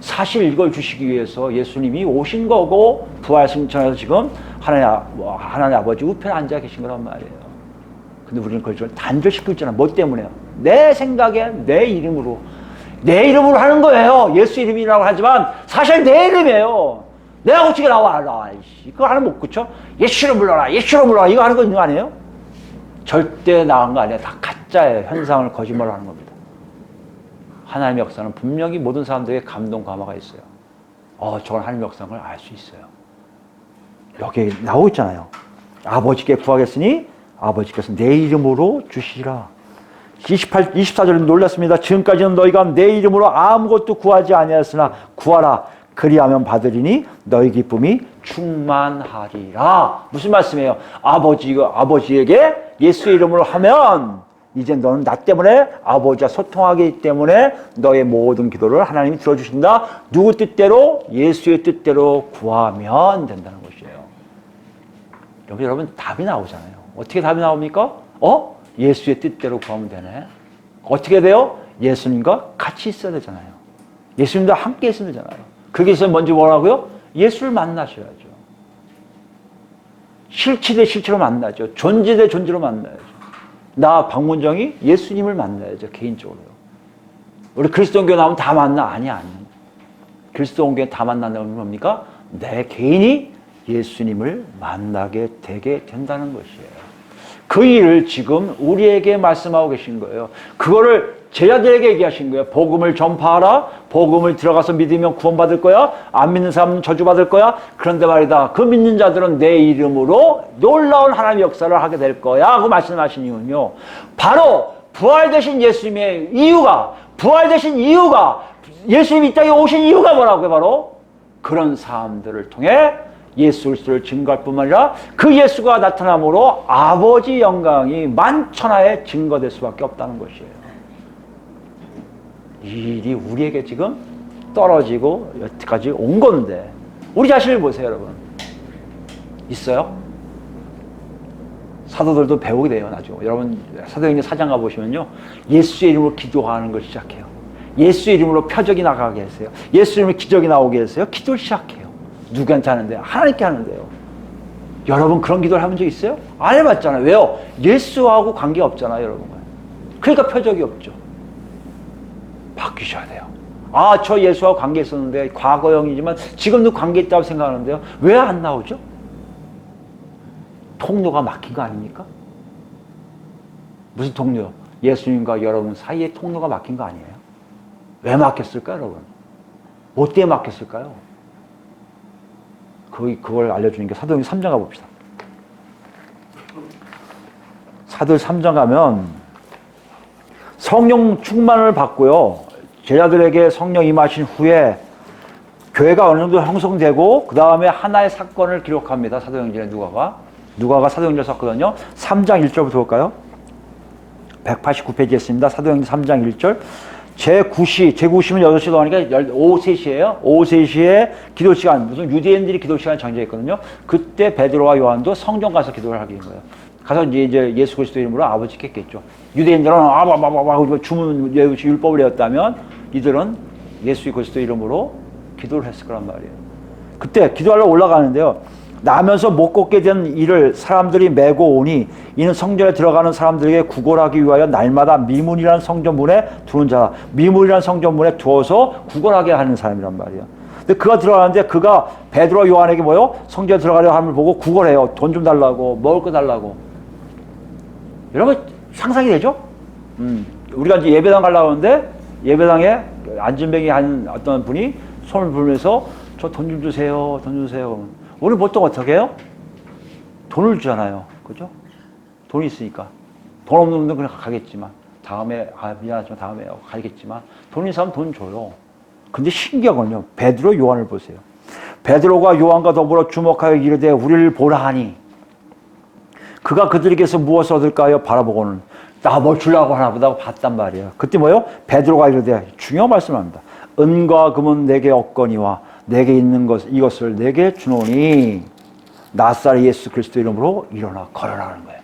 사실 이걸 주시기 위해서 예수님이 오신 거고 부활 승천해서 지금 하나님 아버지 우편에 앉아 계신 거란 말이에요. 근데 우리는 그걸 단절시키고 있잖아. 뭐 때문에요? 내 생각에 내 이름으로 하는 거예요. 예수 이름이라고 하지만 사실 내 이름이에요. 내가 어떻게 나와. 그거 하나 못 고쳐? 예수로 불러라. 이거 하는 거 있는 거 아니에요? 절대 나은 거 아니에요. 다 가짜예요. 현상을 거짓말로 하는 겁니다. 하나님의 역사는 분명히 모든 사람들에게 감동 감화가 있어요. 저건 하나님의 역사인 걸 알 수 있어요. 여기 나오고 있잖아요. 아버지께 구하겠으니 아버지께서 내 이름으로 주시라. 24절에 놀랐습니다. 지금까지는 너희가 내 이름으로 아무것도 구하지 아니하였으나 구하라. 그리하면 받으리니 너희 기쁨이 충만하리라. 무슨 말씀이에요? 아버지에게 예수의 이름으로 하면 이제 너는 나 때문에 아버지와 소통하기 때문에 너의 모든 기도를 하나님이 들어주신다. 누구 뜻대로? 예수의 뜻대로 구하면 된다는 것이에요. 여러분 답이 나오잖아요. 어떻게 답이 나옵니까? 예수의 뜻대로 구하면 되네. 어떻게 돼요? 예수님과 같이 있어야 되잖아요. 예수님과 함께 있어야 되잖아요. 그게 있으면 먼저 뭐라고요? 예수를 만나셔야죠. 실체 대 실체로 만나죠. 존재 대 존재로 만나야죠. 나 박문정이 예수님을 만나야죠. 개인적으로요. 우리 그리스도인교회 나오면 다 만나? 아니. 그리스도인교회 다 만난다는 뭡니까? 내 개인이 예수님을 만나게 되게 된다는 것이에요. 그 일을 지금 우리에게 말씀하고 계신 거예요. 그거를 제자들에게 얘기하신 거예요. 복음을 전파하라. 복음을 들어가서 믿으면 구원받을 거야. 안 믿는 사람은 저주받을 거야. 그런데 말이다. 그 믿는 자들은 내 이름으로 놀라운 하나님의 역사를 하게 될 거야 하고 말씀하신 이유는요. 바로 부활되신 예수님의 이유가 예수님이 이 땅에 오신 이유가 뭐라고요? 바로 그런 사람들을 통해 예수 그리스도를 증거할 뿐만 아니라 그 예수가 나타남으로 아버지 영광이 만천하에 증거될 수밖에 없다는 것이에요. 이 일이 우리에게 지금 떨어지고 여태까지 온 건데 우리 자신을 보세요, 여러분. 있어요? 사도들도 배우게 돼요, 나중에. 여러분 사도행전 4장 가보시면요, 예수의 이름으로 기도하는 걸 시작해요. 예수의 이름으로 표적이 나가게 했어요. 예수의 이름으로 기적이 나오게 했어요. 기도를 시작해요. 누구한테 하는데요? 하나님께 하는데요. 여러분 그런 기도를 해본 적 있어요? 안 해봤잖아요. 왜요? 예수하고 관계가 없잖아요, 여러분. 그러니까 표적이 없죠. 바뀌셔야 돼요. 저 예수하고 관계 있었는데 과거형이지만 지금도 관계 있다고 생각하는데요. 왜 안 나오죠? 통로가 막힌 거 아닙니까? 무슨 통로요? 예수님과 여러분 사이에 통로가 막힌 거 아니에요? 왜 막혔을까요, 여러분? 뭐 때문에 막혔을까요? 그걸 알려주는 게 사도행전 3장 가봅시다. 사도행전 3장 가면 성령 충만을 받고요. 제자들에게 성령 임하신 후에 교회가 어느 정도 형성되고 그 다음에 하나의 사건을 기록합니다. 사도행전에 누가가 사도행전을 썼거든요. 3장 1절부터 볼까요? 189페이지에 있습니다. 사도행전 3장 1절. 제9시면 8시 넘으니까 오후 3시예요. 오후 3시에 기도 시간, 무슨 유대인들이 기도 시간이 정해져 있거든요. 그때 베드로와 요한도 성전 가서 기도를 하게 된 거예요. 가서 이제 예수 그리스도 이름으로 아버지께 했겠죠. 유대인들은 주문 율법을 외웠다면 이들은 예수 그리스도 이름으로 기도를 했을 거란 말이에요. 그때 기도하러 올라가는데요. 나면서 못 걷게 된 이를 사람들이 메고 오니 이는 성전에 들어가는 사람들에게 구걸하기 위하여 날마다 미문이라는 성전문에 두는 자라. 미문이라는 성전문에 두어서 구걸하게 하는 사람이란 말이야. 근데 그가 들어가는데 그가 베드로와 요한에게 뭐요? 성전에 들어가려고 함을 보고 구걸해요. 돈 좀 달라고, 먹을 거 달라고. 여러분 상상이 되죠? 우리가 이제 예배당 가려고 하는데 예배당에 안진뱅이 한 어떤 분이 손을 불면서 저 돈 좀 주세요. 돈 주세요. 우리 보통 어떻게 해요? 돈을 주잖아요. 그죠? 돈이 있으니까. 돈 없는 분들은 그냥 가겠지만 다음에 미안하지만 다음에 가겠지만 돈 있는 사람은 돈 줘요. 근데 신기한 건요. 베드로 요한을 보세요. 베드로가 요한과 더불어 주목하여 이르되 우리를 보라 하니 그가 그들에게서 무엇을 얻을까 요 바라보고는 나 뭘 주려고 하나 보다 봤단 말이에요. 그때 뭐예요? 베드로가 이르되 중요한 말씀을 합니다. 은과 금은 내게 없거니와 내게 있는 이것을 내게 주노니 나사렛 예수 그리스도 이름으로 일어나 걸어라는 거예요.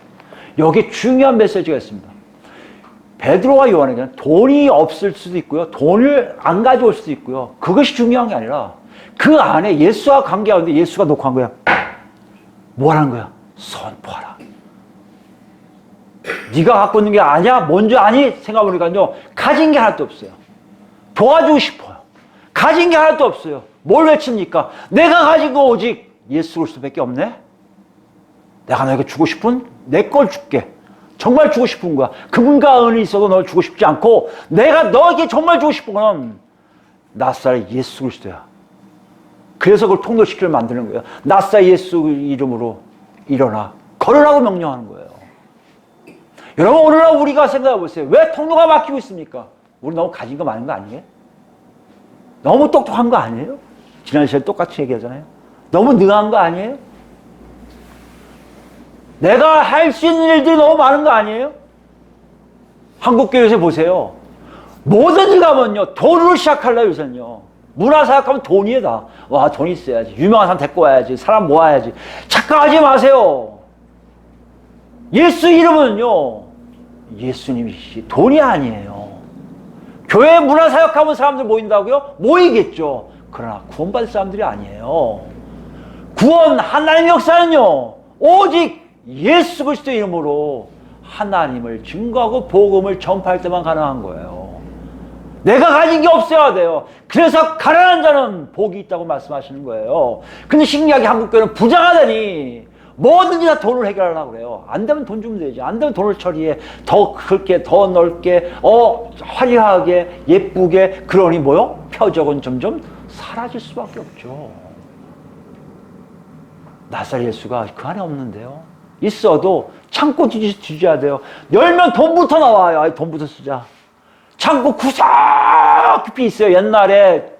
여기 중요한 메시지가 있습니다. 베드로와 요한에게는 돈이 없을 수도 있고요. 돈을 안 가져올 수도 있고요. 그것이 중요한 게 아니라 그 안에 예수와 관계하는데 예수가 놓고 한 거야. 뭐라는 거야? 선포하라. 네가 갖고 있는 게 아니야? 뭔지 아니? 생각해보니까요. 가진 게 하나도 없어요. 도와주고 싶어요. 가진 게 하나도 없어요. 뭘 외칩니까? 내가 가진 거 오직 예수 그리스도밖에 없네? 내가 너에게 주고 싶은 내 걸 줄게. 정말 주고 싶은 거야. 그분과 은이 있어도 널 주고 싶지 않고 내가 너에게 정말 주고 싶은 건 나사렛 예수 그리스도야. 그래서 그걸 통도시키를 만드는 거예요. 나사렛 예수 이름으로 일어나 걸으라고 명령하는 거예요. 여러분 오늘날 우리가 생각해 보세요. 왜 통로가 막히고 있습니까? 우리 너무 가진 거 많은 거 아니에요? 너무 똑똑한 거 아니에요? 지난 시간에 똑같이 얘기하잖아요. 너무 능한 거 아니에요? 내가 할 수 있는 일들이 너무 많은 거 아니에요? 한국교회에서 보세요. 뭐든지 가면요. 돈으로 시작하려고 요새는요. 문화 생각하면 돈이에요 다. 와 돈 있어야지. 유명한 사람 데리고 와야지. 사람 모아야지. 착각하지 마세요. 예수 이름은요. 예수님이시 돈이 아니에요. 교회 문화 사역하면 사람들 모인다고요? 모이겠죠. 그러나 구원받을 사람들이 아니에요. 구원 하나님의 역사는요. 오직 예수 그리스도 이름으로 하나님을 증거하고 복음을 전파할 때만 가능한 거예요. 내가 가진 게 없어야 돼요. 그래서 가난한 자는 복이 있다고 말씀하시는 거예요. 근데 신기하게 한국교회는 부자가 되니 뭐든지 다 돈을 해결하려고 그래요. 안 되면 돈 주면 되지. 안 되면 돈을 처리해. 더 크게, 더 넓게, 화려하게, 예쁘게. 그러니 뭐요? 표적은 점점 사라질 수밖에 없죠. 나사렛 예수가 그 안에 없는데요. 있어도 창고 뒤져야 돼요. 열면 돈부터 나와요. 아이, 돈부터 쓰자. 창고 구석깊이 있어요. 옛날에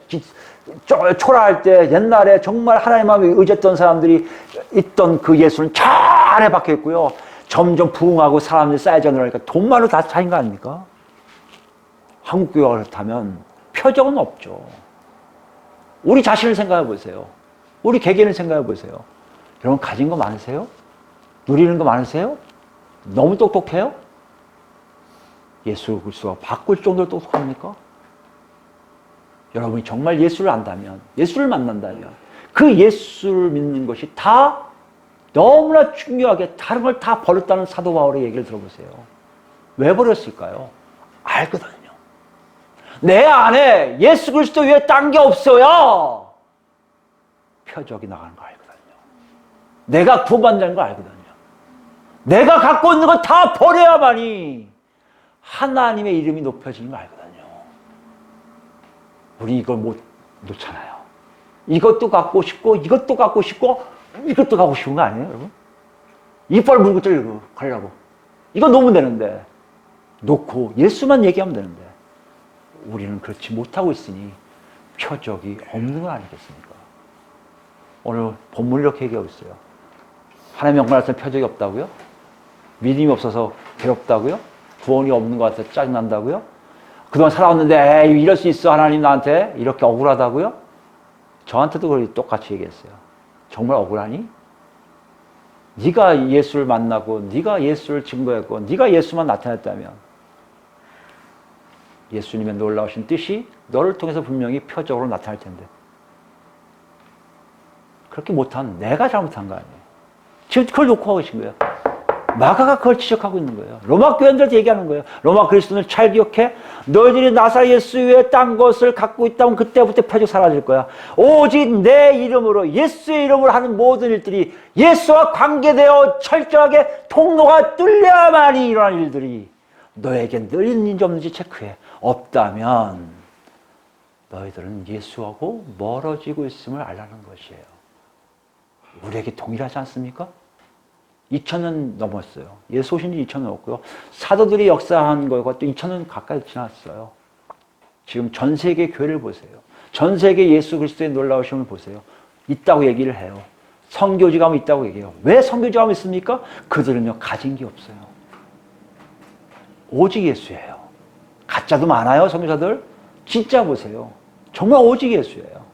초라할 때 옛날에 정말 하나님만 의지했던 사람들이 있던 그 예수는 저 안에 박혀 있고요. 점점 부흥하고 사람들이 쌓여져 늘어나니까 돈만으로 다 차인 거 아닙니까? 한국교회가 그렇다면 표적은 없죠. 우리 자신을 생각해 보세요. 우리 개개인을 생각해 보세요. 여러분 가진 거 많으세요? 누리는 거 많으세요? 너무 똑똑해요? 예수 그리스도가 바꿀 정도로 똑똑합니까? 여러분이 정말 예수를 안다면, 예수를 만난다면 그 예수를 믿는 것이 다 너무나 중요하게 다른 걸 다 버렸다는 사도 바울의 얘기를 들어보세요. 왜 버렸을까요? 알거든요. 내 안에 예수 그리스도 외에 딴 게 없어야 표적이 나가는 거 알거든요. 내가 구원받는 거 알거든요. 내가 갖고 있는 거 다 버려야만이 하나님의 이름이 높여지는 거 알거든요. 우리 이걸 못 놓잖아요. 이것도 갖고 싶고 이것도 갖고 싶고 이것도 갖고 싶은 거 아니에요, 여러분? 이빨 물고 찔고 가려고. 이거 놓으면 되는데 놓고 예수만 얘기하면 되는데 우리는 그렇지 못하고 있으니 표적이 없는 거 아니겠습니까? 오늘 본문이 이렇게 얘기하고 있어요. 하나님의 영광을 같은 표적이 없다고요? 믿음이 없어서 괴롭다고요? 구원이 없는 것 같아서 짜증난다고요? 그동안 살아왔는데 에이, 이럴 수 있어 하나님 나한테 이렇게 억울하다고요? 저한테도 그렇게 똑같이 얘기했어요. 정말 억울하니? 네가 예수를 만나고 네가 예수를 증거했고 네가 예수만 나타냈다면 예수님의 놀라우신 뜻이 너를 통해서 분명히 표적으로 나타날 텐데 그렇게 못한 내가 잘못한 거 아니에요. 지금 그걸 놓고 하고 계신 거예요. 마가가 그걸 지적하고 있는 거예요. 로마 교인들한테 얘기하는 거예요. 로마 그리스도인을 잘 기억해. 너희들이 나사렛 예수 외에 딴 것을 갖고 있다면 그때부터 표적 사라질 거야. 오직 내 이름으로, 예수의 이름으로 하는 모든 일들이 예수와 관계되어 철저하게 통로가 뚫려야만이 일어난 일들이 너에게 늘 있는지 없는지 체크해. 없다면 너희들은 예수하고 멀어지고 있음을 알라는 것이에요. 우리에게 동일하지 않습니까? 2000년 넘었어요. 예수 오신 지 2000년 넘었고요. 사도들이 역사한 것과 또 2000년 가까이 지났어요. 지금 전 세계 교회를 보세요. 전 세계 예수 그리스도의 놀라우심을 보세요. 있다고 얘기를 해요. 선교지감이 있다고 얘기해요. 왜 선교지감이 있습니까? 그들은요, 가진 게 없어요. 오직 예수예요. 가짜도 많아요, 선교사들. 진짜 보세요. 정말 오직 예수예요.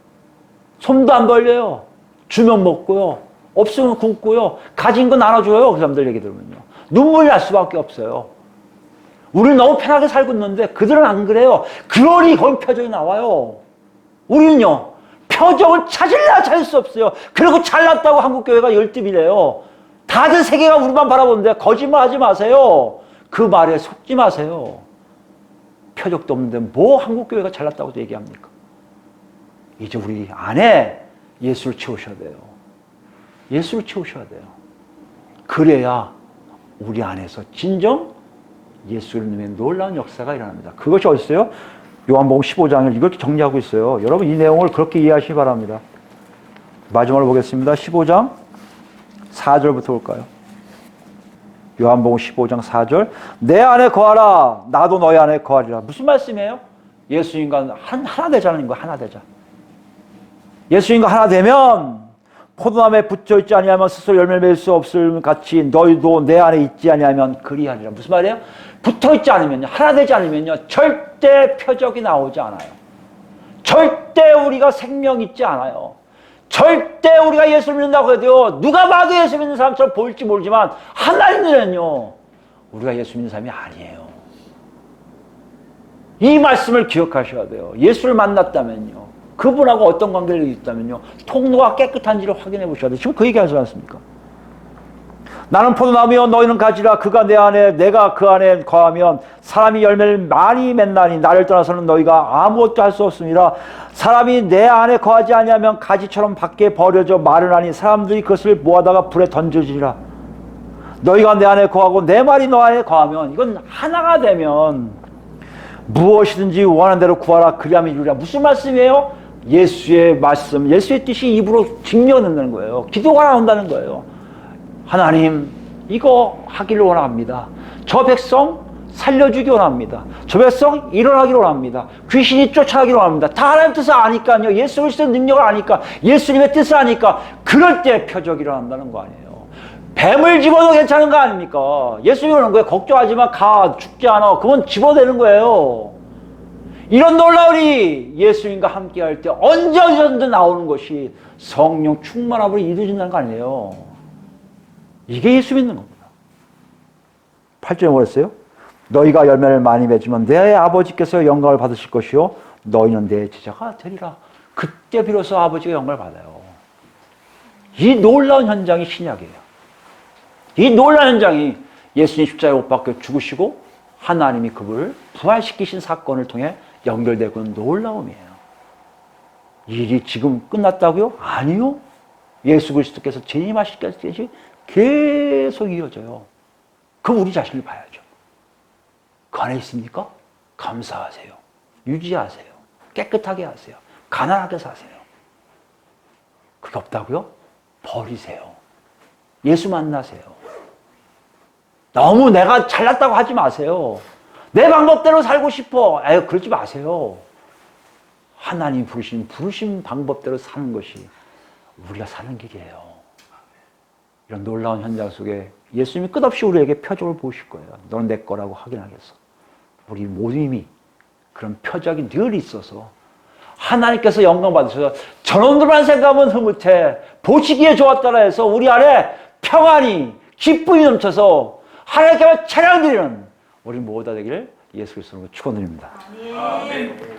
손도 안 벌려요. 주면 먹고요. 없으면 굶고요. 가진 거 나눠줘요. 그 사람들 얘기 들으면요. 눈물 날 수밖에 없어요. 우리는 너무 편하게 살고 있는데 그들은 안 그래요. 그러니 거기 표적이 나와요. 우리는요. 표적을 찾으려 찾을 수 없어요. 그리고 잘났다고 한국교회가 열등이래요. 다들 세계가 우리만 바라보는데 거짓말하지 마세요. 그 말에 속지 마세요. 표적도 없는데 뭐 한국교회가 잘났다고 얘기합니까? 이제 우리 안에 예수를 채우셔야 돼요. 예수를 채우셔야 돼요. 그래야 우리 안에서 진정 예수님의 놀라운 역사가 일어납니다. 그것이 어디 있어요? 요한복음 15장을 이렇게 정리하고 있어요. 여러분 이 내용을 그렇게 이해하시기 바랍니다. 마지막으로 보겠습니다. 15장 4절부터 볼까요? 요한복음 15장 4절. 내 안에 거하라. 나도 너희 안에 거하리라. 무슨 말씀이에요? 예수님과 하나 되자는 거, 하나 되자. 예수님과 하나 되면 포도나무에 붙어있지 아니하면 스스로 열매를 맺을 수 없을 같이 너희도 내 안에 있지 아니하면 그리하리라. 무슨 말이에요? 붙어있지 않으면요, 하나 되지 않으면요, 절대 표적이 나오지 않아요. 절대 우리가 생명 있지 않아요. 절대 우리가 예수 믿는다고 해도요, 누가 봐도 예수 믿는 사람처럼 보일지 모르지만 하나님은요, 우리가 예수 믿는 사람이 아니에요. 이 말씀을 기억하셔야 돼요. 예수를 만났다면요, 그분하고 어떤 관계를 있다면요, 통로가 깨끗한지를 확인해 보셔야 돼요. 지금 그 얘기 하지 않습니까? 나는 포도나무여 너희는 가지라. 그가 내 안에 내가 그 안에 거하면 사람이 열매를 많이 맺나니 나를 떠나서는 너희가 아무것도 할 수 없습니다. 사람이 내 안에 거하지 아니하면 가지처럼 밖에 버려져 마르나니 사람들이 그것을 모아다가 불에 던져지리라. 너희가 내 안에 거하고 내 말이 너 안에 거하면, 이건 하나가 되면 무엇이든지 원하는 대로 구하라. 그리하면 이루리라. 무슨 말씀이에요? 예수의 말씀, 예수의 뜻이 입으로 증명된다는 거예요. 기도가 나온다는 거예요. 하나님, 이거 하기를 원합니다. 저 백성 살려주기 원합니다. 저 백성 일어나기를 원합니다. 귀신이 쫓아가기를 원합니다. 다 하나님 뜻을 아니까요. 예수 그리스도의 능력을 아니까, 예수님의 뜻을 아니까, 그럴 때 표적이 일어난다는 거 아니에요. 뱀을 집어도 괜찮은 거 아닙니까? 예수님이 그러는 거예요. 걱정하지 마, 가, 죽지 않아. 그건 집어대는 거예요. 이런 놀라움이 예수님과 함께 할 때 언제 어디서든 나오는 것이 성령 충만함으로 이루어진다는 거 아니에요. 이게 예수 믿는 겁니다. 8절에 뭐랬어요? 너희가 열매를 많이 맺으면 내 아버지께서 영광을 받으실 것이요 너희는 내 제자가 되리라. 그때 비로소 아버지가 영광을 받아요. 이 놀라운 현장이 신약이에요. 이 놀라운 현장이 예수님 십자가에 못 박혀 죽으시고 하나님이 그분을 부활시키신 사건을 통해 연결되고 있는 놀라움이에요. 일이 지금 끝났다고요? 아니요. 예수 그리스도께서 재림하실 때까지 계속 이어져요. 그럼 우리 자신을 봐야죠. 그 안에 있습니까? 감사하세요. 유지하세요. 깨끗하게 하세요. 가난하게 사세요. 그게 없다고요? 버리세요. 예수 만나세요. 너무 내가 잘났다고 하지 마세요. 내 방법대로 살고 싶어. 에휴, 그러지 마세요. 하나님 부르신 방법대로 사는 것이 우리가 사는 길이에요. 이런 놀라운 현장 속에 예수님이 끝없이 우리에게 표적을 보실 거예요. 너는 내 거라고 확인하겠어. 우리 모임이 그런 표적이 늘 있어서 하나님께서 영광 받으셔서 저놈들만 생각하면 흐뭇해. 보시기에 좋았다라 해서 우리 안에 평안이, 기쁨이 넘쳐서 하나님께 찬양 드리는 우리 모두 다 되기를 예수 그리스도로 축원드립니다. 아멘.